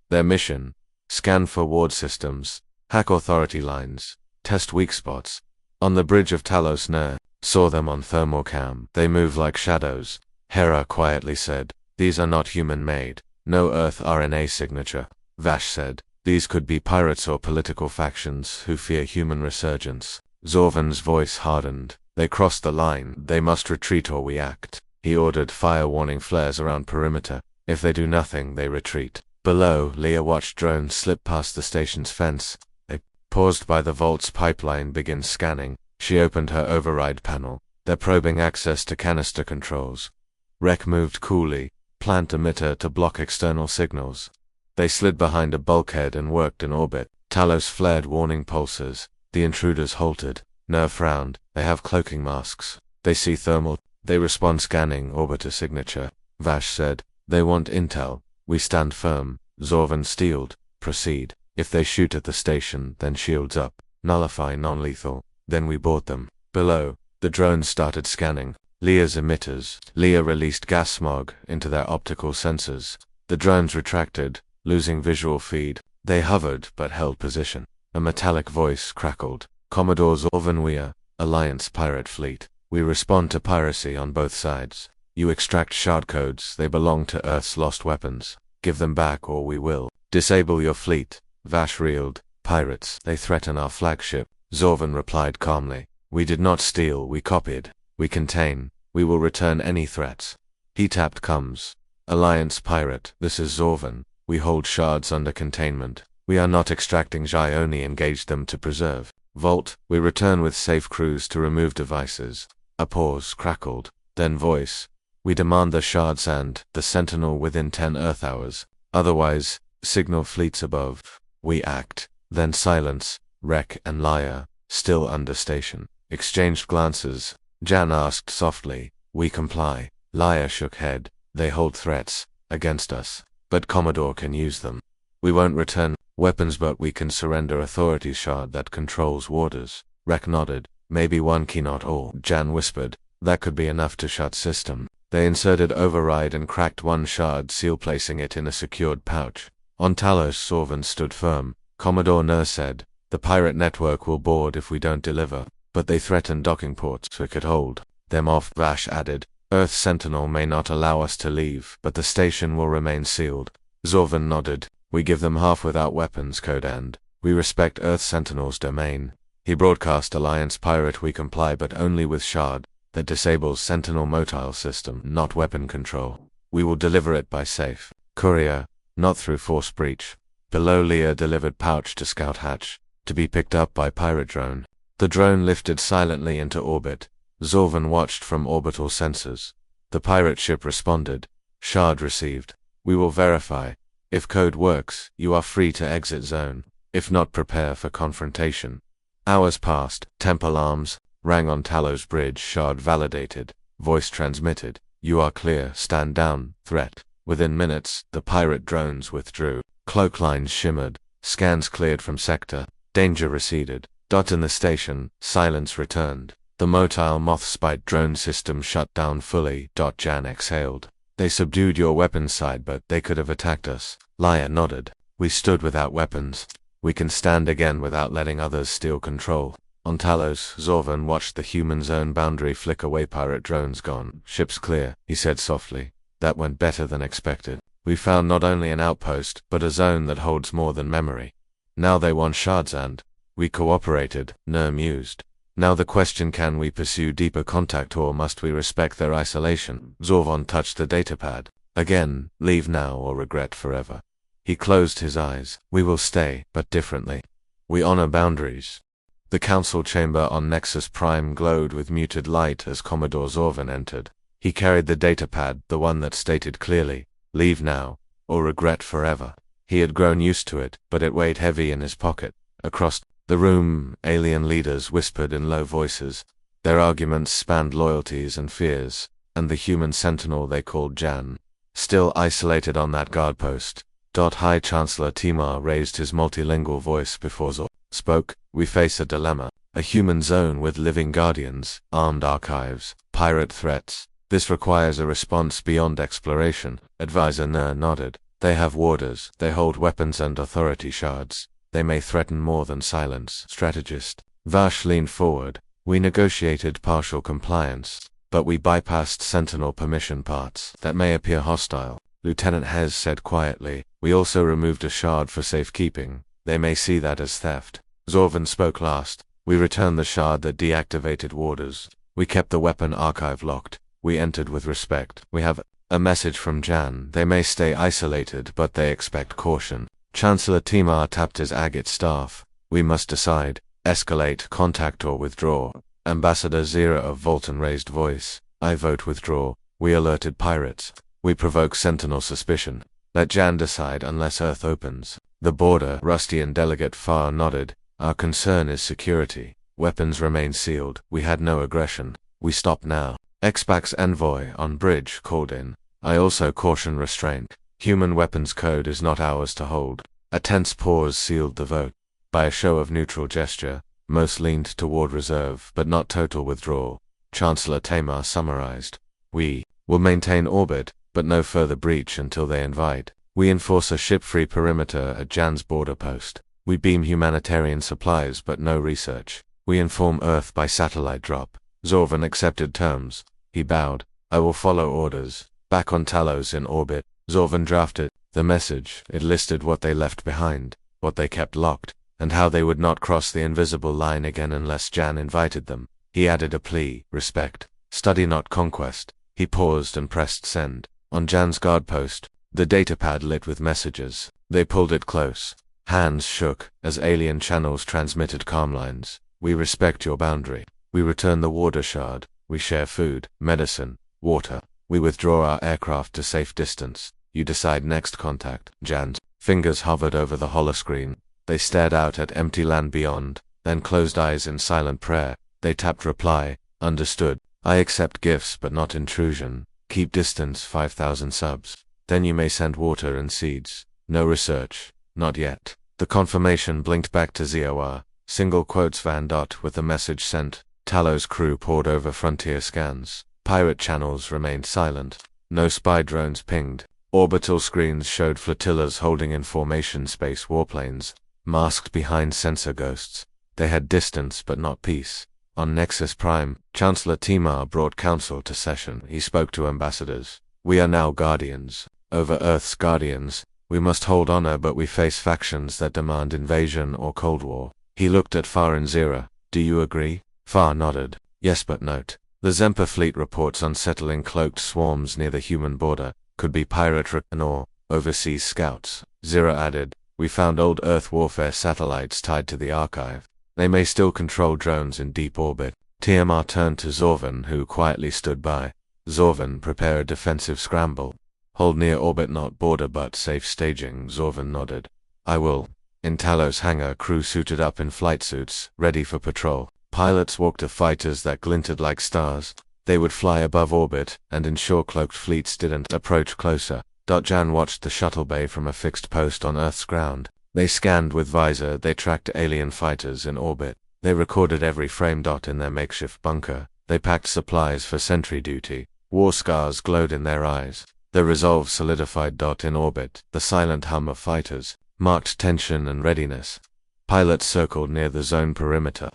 Their mission: scan for ward systems, hack authority lines, test weak spots. On the bridge of Talos saw them on thermal cam. They move like shadows. Hera quietly said, these are not human-made. No Earth RNA signature. Vash said, these could be pirates or political factions who fear human resurgence. Zorvan's voice hardened. They crossed the line. They must retreat or we act. He ordered fire warning flares around perimeter. If they do nothing, they retreat. Below, Leah watched drones slip past the station's fence. They paused by the vault's pipeline, begin scanning. She opened her override panel. They're probing access to canister controls. Rek moved coolly, plant emitter to block external signals. They slid behind a bulkhead and worked in orbit. Talos flared warning pulses. The intruders halted. Ner frowned. They have cloaking masks. They see thermal. They respond scanning orbiter signature. Vash said, they want intel. We stand firm. Zorvan steeled. Proceed. If they shoot at the station, then shields up. Nullify non-lethal. Then we board them. Below, the drones started scanning. Leah's emitters. Leah released gas smog into their optical sensors. The drones retracted, losing visual feed. They hovered but held position. A metallic voice crackled. Commodore Zorvan, we are Alliance pirate fleet. We respond to piracy on both sides. You extract shard codes, they belong to Earth's lost weapons. Give them back or we will disable your fleet. Vash reeled. Pirates, they threaten our flagship. Zorvan replied calmly. We did not steal, we copied. We contain. We will return any threats. He tapped comms. Alliance pirate, this is Zorvan. We hold shards under containment. We are not extracting Jai, only engage them to preserve. Vault, we return with safe crews to remove devices. A pause crackled. Then voice. We demand the shards and the Sentinel within 10 Earth hours. Otherwise, signal fleets above. We act. Then silence. Rek and Laya, still under station, exchanged glances. Jan asked softly, we comply. Laya shook head. They hold threats against us, but Commodore can use them. We won't return weapons, but we can surrender authority shard that controls warders. Rek nodded. Maybe one key, not all. Jan whispered. That could be enough to shut system. They inserted override and cracked one shard seal, placing it in a secured pouch. On Talos, Zorvan stood firm. Commodore Ner said, the pirate network will board if we don't deliver, but they threaten docking ports we could hold them off. Vash added, Earth Sentinel may not allow us to leave, but the station will remain sealed. Zorvan nodded. We give them half without weapons code and we respect Earth Sentinel's domain. He broadcast Alliance pirate, we comply, but only with shard that disables Sentinel motile system, not weapon control. We will deliver it by safe courier, not through force breach. Below, Leah delivered pouch to scout hatch, to be picked up by pirate drone. The drone lifted silently into orbit. Zorvan watched from orbital sensors. The pirate ship responded. Shard received. We will verify. If code works, you are free to exit zone. If not, prepare for confrontation. Hours passed. Temp alarms rang on Talos bridge. Shard validated. Voice transmitted. You are clear. Stand down. Threat. Within minutes, the pirate drones withdrew. Cloak lines shimmered. Scans cleared from sector. Danger receded. In the station, silence returned. The motile moth-spite drone system shut down fully. Jan exhaled. They subdued your weapons side, but they could have attacked us. Laya nodded. We stood without weapons. We can stand again without letting others steal control. On Talos, Zorvan watched the human zone boundary flick away. Pirate drones gone. Ship's clear, he said softly. That went better than expected. We found not only an outpost, but a zone that holds more than memory. Now they want shards and we cooperated, Ner mused. Now the question, can we pursue deeper contact or must we respect their isolation? Zorvan touched the datapad. Again, leave now or regret forever. He closed his eyes. We will stay, but differently. We honor boundaries. The council chamber on Nexus Prime glowed with muted light as Commodore Zorvan entered. He carried the datapad, the one that stated clearly, leave now, or regret forever. He had grown used to it, but it weighed heavy in his pocket. Across the room, alien leaders whispered in low voices. Their arguments spanned loyalties and fears, and the human sentinel they called Jan, still isolated on that guard post. High Chancellor Timar raised his multilingual voice before Zor spoke. We face a dilemma. A human zone with living guardians, armed archives, pirate threats. This requires a response beyond exploration. Advisor Ner nodded. They have warders, they hold weapons and authority shards. They may threaten more than silence. Strategist Vash leaned forward. We negotiated partial compliance, but we bypassed Sentinel permission parts that may appear hostile. Lieutenant Hez said quietly. We also removed a shard for safekeeping. They may see that as theft. Zorvan spoke last. We returned the shard that deactivated warders. We kept the weapon archive locked. We entered with respect. We have a message from Jan. They may stay isolated, but they expect caution. Chancellor Timar tapped his agate staff. We must decide. Escalate, contact or withdraw. Ambassador Zira of Volton raised voice. I vote withdraw. We alerted pirates. We provoke Sentinel suspicion. Let Jan decide unless Earth opens. The border, Rusty and Delegate Farr nodded. Our concern is security. Weapons remain sealed. We had no aggression. We stop now. Xpac's envoy on bridge called in. I also caution restraint. Human weapons code is not ours to hold. A tense pause sealed the vote. By a show of neutral gesture, most leaned toward reserve but not total withdrawal. Chancellor Tamar summarized. We will maintain orbit, but no further breach until they invite. We enforce a ship-free perimeter at Jan's border post. We beam humanitarian supplies but no research. We inform Earth by satellite drop. Zorvan accepted terms. He bowed. I will follow orders. Back on Talos in orbit, Zorvan drafted the message. It listed what they left behind, what they kept locked, and how they would not cross the invisible line again unless Jan invited them. He added a plea, respect, study not conquest. He paused and pressed send. On Jan's guard post, the datapad lit with messages. They pulled it close. Hands shook as alien channels transmitted calm lines. We respect your boundary. We return the water shard. We share food, medicine, water. We withdraw our aircraft to safe distance. You decide next contact. Jan's fingers hovered over the holoscreen. They stared out at empty land beyond, then closed eyes in silent prayer. They tapped reply. Understood. I accept gifts but not intrusion. Keep distance 5,000 subs. Then you may send water and seeds. No research. Not yet. The confirmation blinked back to ZOR. Single quotes Van Dot with the message sent. Talos crew poured over frontier scans. Pirate channels remained silent. No spy drones pinged. Orbital screens showed flotillas holding in formation space warplanes, masked behind sensor ghosts. They had distance but not peace. On Nexus Prime, Chancellor Tamar brought council to session. He spoke to ambassadors. We are now guardians. Over Earth's guardians. We must hold honor but we face factions that demand invasion or Cold War. He looked at Far and Zira. Do you agree? Far nodded. Yes but note. The Zempa fleet reports unsettling cloaked swarms near the human border. Could be pirate recon or overseas scouts. Zira added. We found old Earth warfare satellites tied to the archive. They may still control drones in deep orbit. TMR turned to Zorvan, who quietly stood by. Zorvan, prepare a defensive scramble. Hold near orbit, not border but safe staging. Zorvan nodded. I will. In Talos' hangar, crew suited up in flight suits, ready for patrol. Pilots walked to fighters that glinted like stars. They would fly above orbit and ensure cloaked fleets didn't approach closer. Jan watched the shuttle bay from a fixed post on Earth's ground. They scanned with visor. They tracked alien fighters in orbit. They recorded every frame. In their makeshift bunker. They packed supplies for sentry duty. War scars glowed in their eyes. Their resolve solidified. In orbit, the silent hum of fighters marked tension and readiness. Pilots circled near the zone perimeter.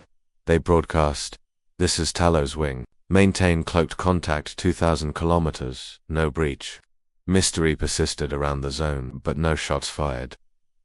They broadcast. This is Talos Wing. Maintain cloaked contact 2,000 kilometers. No breach. Mystery persisted around the zone, but no shots fired.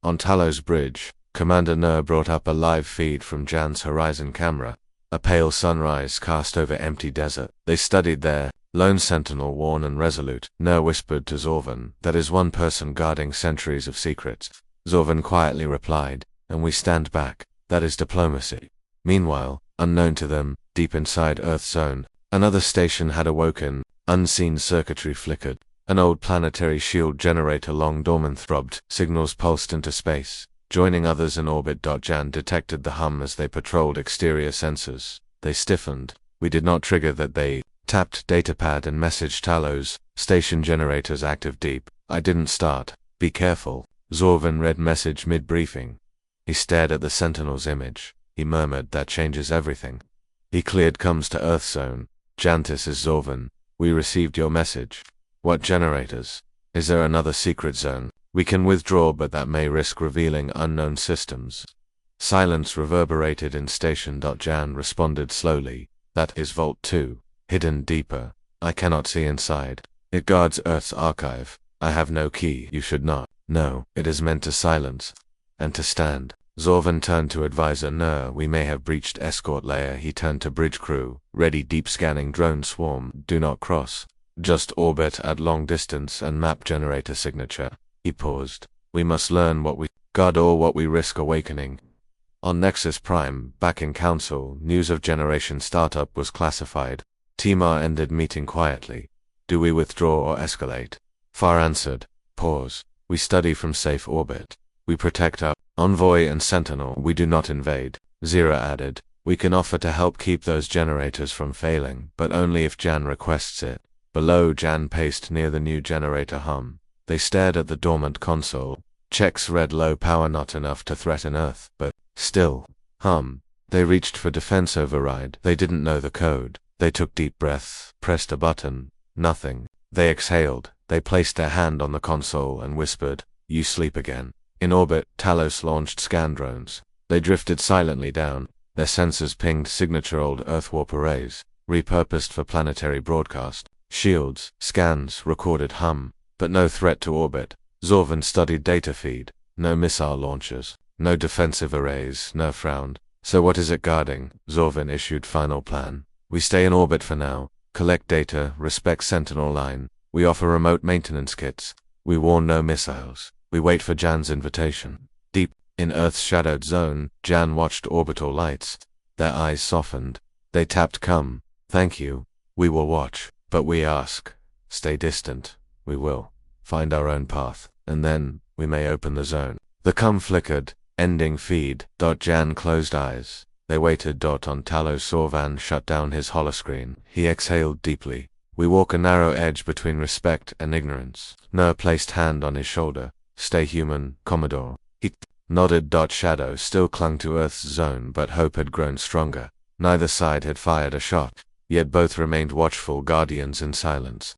On Talos Bridge, Commander Nur brought up a live feed from Jan's horizon camera. A pale sunrise cast over empty desert. They studied there. Lone sentinel, worn and resolute. Nur whispered to Zorvan, that is one person guarding centuries of secrets. Zorvan quietly replied, and we stand back. That is diplomacy. Meanwhile, unknown to them, deep inside Earth's zone, another station had awoken. Unseen circuitry flickered. An old planetary shield generator long dormant throbbed. Signals pulsed into space. Joining others in orbit. Jan detected the hum as they patrolled exterior sensors. They stiffened. We did not trigger that. They tapped datapad and messaged Talos. Station generators active deep. I didn't start. Be careful. Zorvan read message mid-briefing. He stared at the Sentinel's image. He murmured, that changes everything. He cleared. Comes to Earth zone. Jantis is Zorvan. We received your message. What generators? Is there another secret zone? We can withdraw but that may risk revealing unknown systems. Silence reverberated in station. Jan responded slowly. That is Vault 2. Hidden deeper. I cannot see inside. It guards Earth's archive. I have no key. You should not. No, it is meant to silence. And to stand. Zorvan turned to advisor Nur. We may have breached escort layer. He turned to bridge crew. Ready deep scanning drone swarm. Do not cross. Just orbit at long distance and map generator signature. He paused. We must learn what we guard or what we risk awakening. On Nexus Prime, back in Council, news of Generation startup was classified. Tamar ended meeting quietly. Do we withdraw or escalate? Far answered. Pause. We study from safe orbit. We protect our Envoy and Sentinel, we do not invade. Zira added, we can offer to help keep those generators from failing, but only if Jan requests it. Below, Jan paced near the new generator hum. They stared at the dormant console. Checks read low power, not enough to threaten Earth, but still. Hum. They reached for defense override. They didn't know the code. They took deep breaths, pressed a button. Nothing. They exhaled. They placed their hand on the console and whispered, "You sleep again." In orbit, Talos launched scan drones. They drifted silently down. Their sensors pinged signature old Earth warp arrays, repurposed for planetary broadcast. Shields, scans, recorded hum, but no threat to orbit. Zorvan studied data feed. No missile launchers. No defensive arrays. Nerf frowned. So what is it guarding? Zorvan issued final plan. We stay in orbit for now. Collect data, respect Sentinel line. We offer remote maintenance kits. We warn no missiles. We wait for Jan's invitation. Deep in Earth's shadowed zone, Jan watched orbital lights. Their eyes softened. They tapped come. Thank you. We will watch. But we ask. Stay distant. We will. Find our own path. And then, we may open the zone. The cum flickered. Ending feed. Jan closed eyes. They waited. On Talos. Zorvan shut down his holoscreen. He exhaled deeply. We walk a narrow edge between respect and ignorance. Nur placed hand on his shoulder. Stay human, Commodore. He nodded. Shadow still clung to Earth's zone, but hope had grown stronger. Neither side had fired a shot, yet both remained watchful guardians in silence.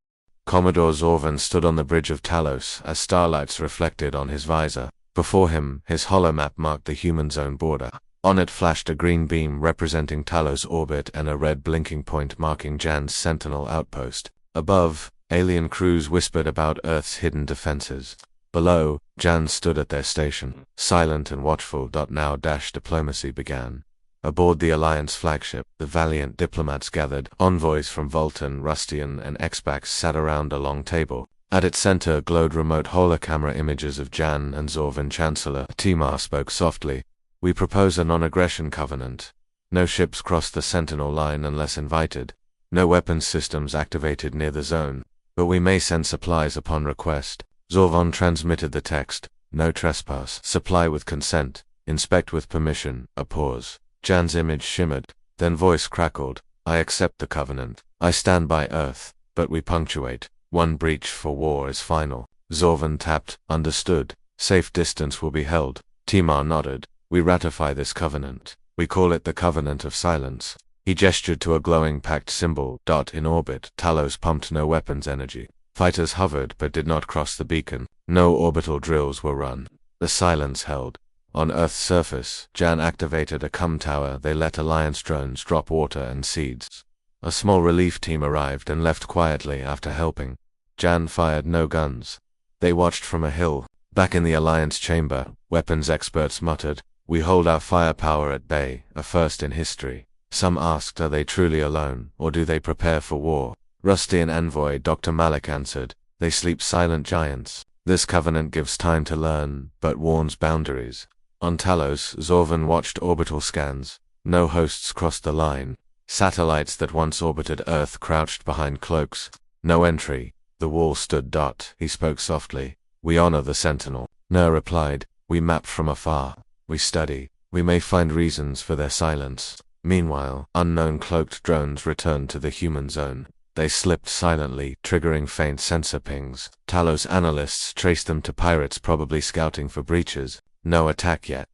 Commodore Zorvan stood on the bridge of Talos as starlights reflected on his visor. Before him, his holomap marked the human zone border. On it flashed a green beam representing Talos' orbit and a red blinking point marking Jan's Sentinel outpost. Above, alien crews whispered about Earth's hidden defenses. Below, Jan stood at their station, silent and watchful. Now diplomacy began. Aboard the Alliance flagship, the valiant diplomats gathered. Envoys from Vultan, Rustian, and Expax sat around a long table. At its center glowed remote holocamera images of Jan and Zorvan. Chancellor Timar spoke softly. We propose a non-aggression covenant. No ships cross the Sentinel line unless invited. No weapons systems activated near the zone. But we may send supplies upon request. Zorvan transmitted the text. No trespass. Supply with consent. Inspect with permission. A pause. Jan's image shimmered. Then voice crackled. I accept the covenant. I stand by Earth. But we punctuate. One breach for war is final. Zorvan tapped. Understood. Safe distance will be held. Timar nodded. We ratify this covenant. We call it the Covenant of Silence. He gestured to a glowing pact symbol. In orbit, Talos pumped no weapons energy. Fighters hovered but did not cross the beacon. No orbital drills were run. The silence held. On Earth's surface, Jan activated a cum tower. They let Alliance drones drop water and seeds. A small relief team arrived and left quietly after helping. Jan fired no guns. They watched from a hill. Back in the Alliance chamber, weapons experts muttered, "We hold our firepower at bay, a first in history." Some asked, are they truly alone, or do they prepare for war? Rustian envoy Dr. Malik answered, they sleep silent giants. This covenant gives time to learn, but warns boundaries. On Talos, Zorvan watched orbital scans. No hosts crossed the line. Satellites that once orbited Earth crouched behind cloaks. No entry. The wall stood. He spoke softly. We honor the Sentinel. Nur replied, we map from afar. We study. We may find reasons for their silence. Meanwhile, unknown cloaked drones returned to the human zone. They slipped silently, triggering faint sensor pings. Talos analysts traced them to pirates probably scouting for breaches. No attack yet.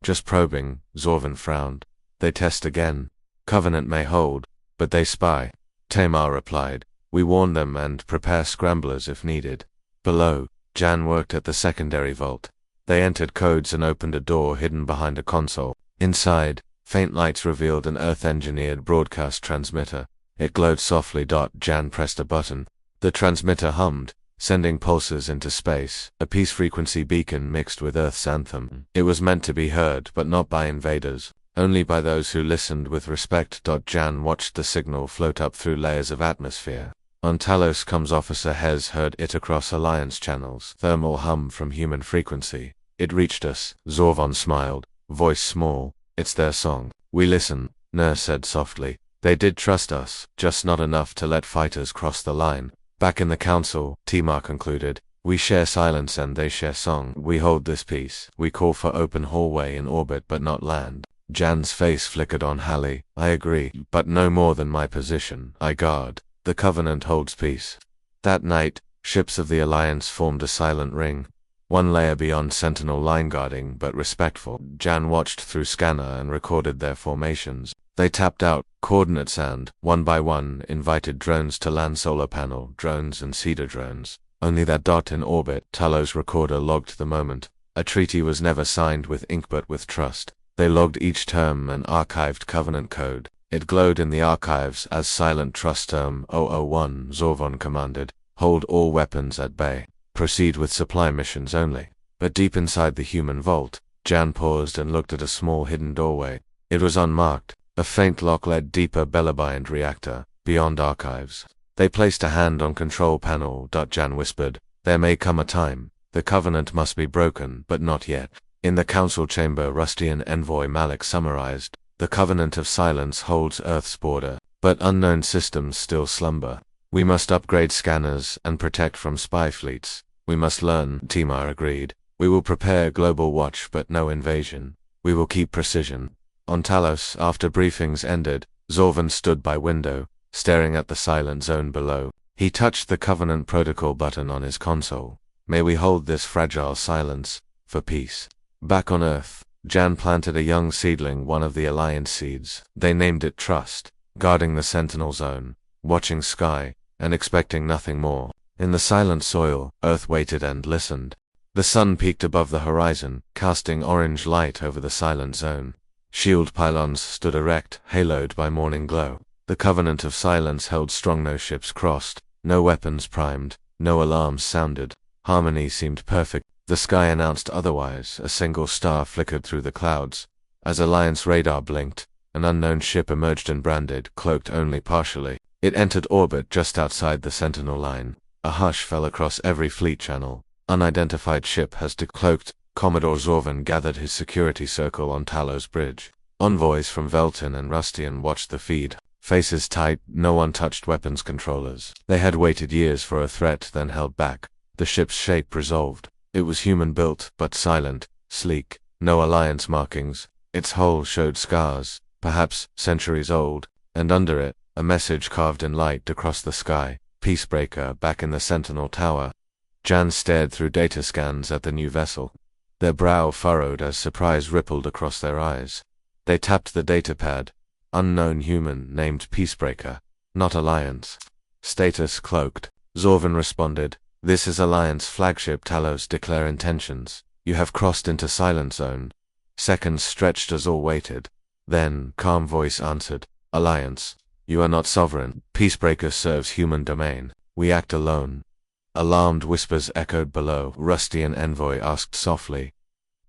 Just probing. Zorvan frowned. They test again. Covenant may hold, but they spy. Tamar replied. We warn them and prepare scramblers if needed. Below, Jan worked at the secondary vault. They entered codes and opened a door hidden behind a console. Inside, faint lights revealed an Earth-engineered broadcast transmitter. It glowed softly. Jan pressed a button. The transmitter hummed, sending pulses into space, a peace-frequency beacon mixed with Earth's anthem. It was meant to be heard, but not by invaders. Only by those who listened with respect. Jan watched the signal float up through layers of atmosphere. On Talos, Comms Officer Hez heard it across Alliance channels. Thermal hum from human frequency. It reached us. Zorvan smiled, voice small. It's their song. We listen, Nur said softly. They did trust us, just not enough to let fighters cross the line. Back in the council, Timar concluded. We share silence and they share song. We hold this peace. We call for open hallway in orbit but not land. Jan's face flickered on Halley. I agree, but no more than my position. I guard. The Covenant holds peace. That night, ships of the Alliance formed a silent ring. One layer beyond Sentinel line guarding but respectful. Jan watched through scanner and recorded their formations. They tapped out coordinates and, one by one, invited drones to land solar panel, drones and cedar drones. Only that dot in orbit, Talos' recorder logged the moment. A treaty was never signed with ink but with trust. They logged each term and archived Covenant code. It glowed in the archives as Silent Trust Term 001, Zorvon commanded. Hold all weapons at bay. Proceed with supply missions only. But deep inside the human vault, Jan paused and looked at a small hidden doorway. It was unmarked. A faint lock led deeper Bellabiand reactor, beyond archives. They placed a hand on control panel. Jan whispered, there may come a time. The Covenant must be broken, but not yet. In the council chamber, Rustian envoy Malik summarized, the Covenant of Silence holds Earth's border, but unknown systems still slumber. We must upgrade scanners and protect from spy fleets. We must learn, Timar agreed. We will prepare global watch but no invasion. We will keep precision. On Talos, after briefings ended, Zorvan stood by window, staring at the silent zone below. He touched the Covenant protocol button on his console. May we hold this fragile silence for peace. Back on Earth, Jan planted a young seedling, one of the Alliance seeds. They named it Trust, guarding the Sentinel zone, watching sky, and expecting nothing more. In the silent soil, Earth waited and listened. The sun peaked above the horizon, casting orange light over the silent zone. Shield pylons stood erect, haloed by morning glow. The Covenant of Silence held strong. No ships crossed, no weapons primed, no alarms sounded. Harmony seemed perfect. The sky announced otherwise. A single star flickered through the clouds. As Alliance radar blinked, an unknown ship emerged and branded, cloaked only partially. It entered orbit just outside the Sentinel line. A hush fell across every fleet channel. Unidentified ship has decloaked. Commodore Zorvan gathered his security circle on Talos Bridge. Envoys from Velton and Rustian watched the feed. Faces tight, no one touched weapons controllers. They had waited years for a threat, then held back. The ship's shape resolved. It was human-built, but silent, sleek, no Alliance markings. Its hull showed scars, perhaps centuries old, and under it, a message carved in light across the sky. Peacebreaker back in the Sentinel Tower. Jan stared through data scans at the new vessel. Their brow furrowed as surprise rippled across their eyes. They tapped the datapad. Unknown human named Peacebreaker, not Alliance. Status cloaked. Zorvan responded, this is Alliance flagship. Talos declare intentions. You have crossed into silent zone. Seconds stretched as all waited. Then, calm voice answered, Alliance. You are not sovereign. Peacebreaker serves human domain. We act alone. Alarmed whispers echoed below. Rustian envoy asked softly.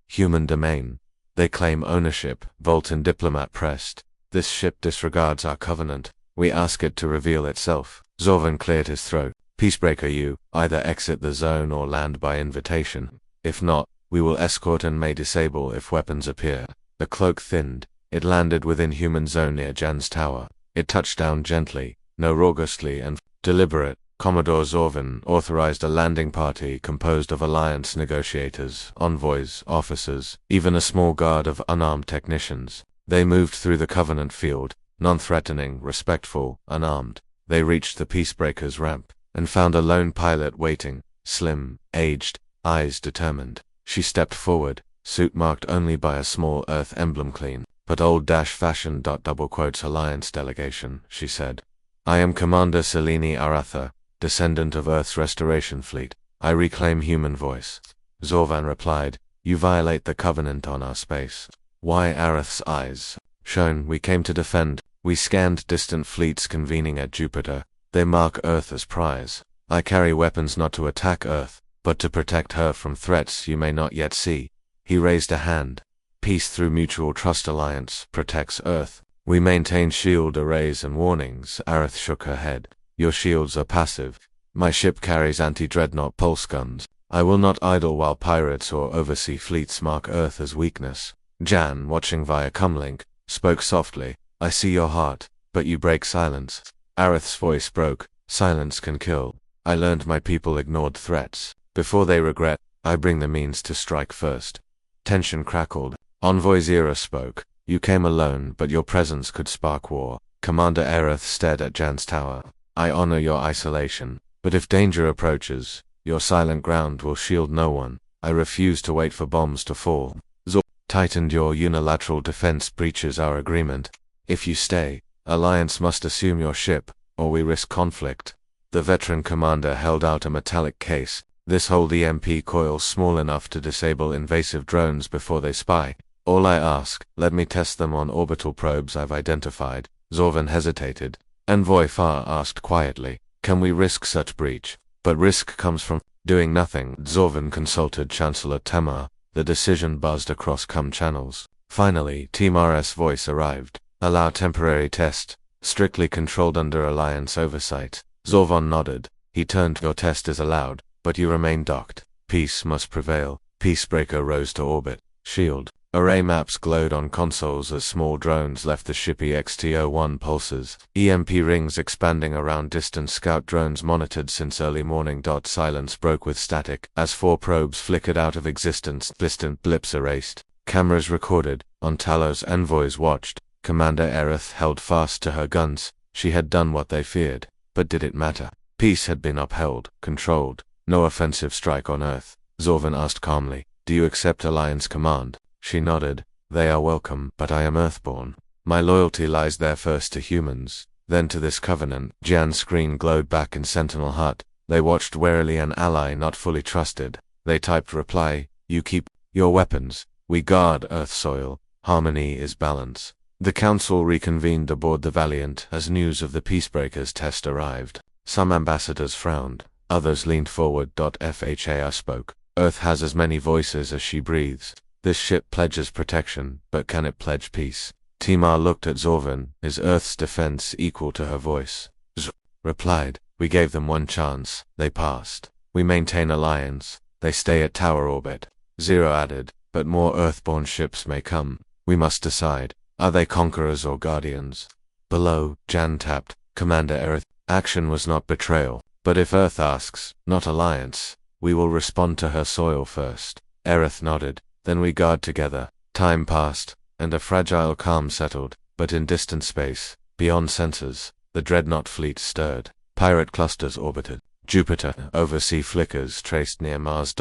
Human domain. They claim ownership. Voltan diplomat pressed. This ship disregards our covenant. We ask it to reveal itself. Zorvan cleared his throat. Peacebreaker, you either exit the zone or land by invitation. If not, we will escort and may disable if weapons appear. The cloak thinned. It landed within human zone near Jan's tower. It touched down gently, no augustly and deliberate. Commodore Zorvan authorized a landing party composed of Alliance negotiators, envoys, officers, even a small guard of unarmed technicians. They moved through the Covenant field, non-threatening, respectful, unarmed. They reached the Peacebreaker's ramp, and found a lone pilot waiting, slim, aged, eyes determined. She stepped forward, suit marked only by a small Earth emblem clean, but old-fashioned. Alliance delegation, she said. I am Commander Selene Aratha, descendant of Earth's restoration fleet. I reclaim human voice. Zorvan replied, you violate the Covenant on our space. Why? Arath's eyes shone. We came to defend. We scanned distant fleets convening at Jupiter. They mark Earth as prize. I carry weapons not to attack Earth, but to protect her from threats you may not yet see. He raised a hand. Peace through mutual trust. Alliance protects Earth. We maintain shield arrays and warnings. Arath shook her head. Your shields are passive. My ship carries anti-dreadnought pulse guns. I will not idle while pirates or oversea fleets mark Earth as weakness. Jan, watching via comlink, spoke softly. I see your heart, but you break silence. Arath's voice broke. Silence can kill. I learned my people ignored threats. Before they regret, I bring the means to strike first. Tension crackled. Envoy Zira spoke. You came alone, but your presence could spark war. Commander Aerith stared at Jan's tower. I honor your isolation, but if danger approaches, your silent ground will shield no one. I refuse to wait for bombs to fall. Zor tightened. Your unilateral defense breaches our agreement. If you stay, Alliance must assume your ship, or we risk conflict. The veteran commander held out a metallic case. This hold EMP coils small enough to disable invasive drones before they spy. All I ask, let me test them on orbital probes I've identified. Zorvan hesitated. Envoy Far asked quietly, can we risk such breach? But risk comes from doing nothing. Zorvan consulted Chancellor Temar. The decision buzzed across channels. Finally, Timar's voice arrived. Allow temporary test, strictly controlled under Alliance oversight. Zorvan nodded. He turned. Your test is allowed, but you remain docked. Peace must prevail. Peacebreaker rose to orbit. Shield. Array maps glowed on consoles as small drones left the ship. EXT-01 pulses. EMP rings expanding around distant scout drones monitored since early morning. Silence broke with static as 4 probes flickered out of existence. Distant blips erased. Cameras recorded. On Talos, envoys watched. Commander Aerith held fast to her guns. She had done what they feared. But did it matter? Peace had been upheld, controlled. No offensive strike on Earth. Zorvan asked calmly, do you accept Alliance command? She nodded. They are welcome, but I am Earthborn. My loyalty lies there, first to humans, then to this covenant. Jan's screen glowed back in Sentinel Hut. They watched warily, an ally not fully trusted. They typed reply, you keep your weapons. We guard Earth soil. Harmony is balance. The council reconvened aboard the Valiant as news of the Peacebreaker's test arrived. Some ambassadors frowned. Others leaned forward. FHA spoke. Earth has as many voices as she breathes. This ship pledges protection, but can it pledge peace? Timar looked at Zorvan. Is Earth's defense equal to her voice? Zor replied, we gave them one chance. They passed. We maintain alliance. They stay at tower orbit. Zero added, but more Earthborn ships may come. We must decide. Are they conquerors or guardians? Below, Jan tapped. Commander Aerith, action was not betrayal. But if Earth asks, not alliance, we will respond to her soil first. Aerith nodded. Then we guard together. Time passed, and a fragile calm settled, but in distant space, beyond sensors, the dreadnought fleet stirred. Pirate clusters orbited. Jupiter, oversea flickers traced near Mars.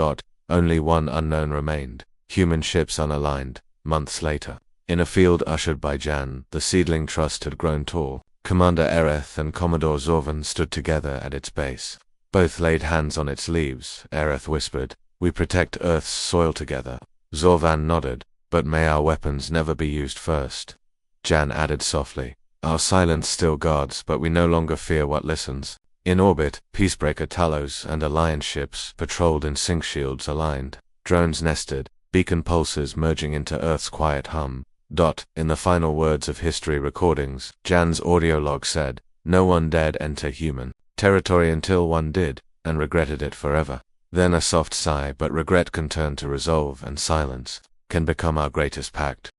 Only one unknown remained. Human ships unaligned. Months later, in a field ushered by Jan, the seedling trust had grown tall. Commander Aerith and Commodore Zorvan stood together at its base. Both laid hands on its leaves. Aerith whispered, we protect Earth's soil together. Zorvan nodded, but may our weapons never be used first. Jan added softly, our silence still guards, but we no longer fear what listens. In orbit, Peacebreaker Talos and Alliance ships patrolled in sync, shields aligned. Drones nested, beacon pulses merging into Earth's quiet hum. In the final words of history recordings, Jan's audio log said, no one dared enter human territory until one did, and regretted it forever. Then a soft sigh, but regret can turn to resolve, and silence can become our greatest pact.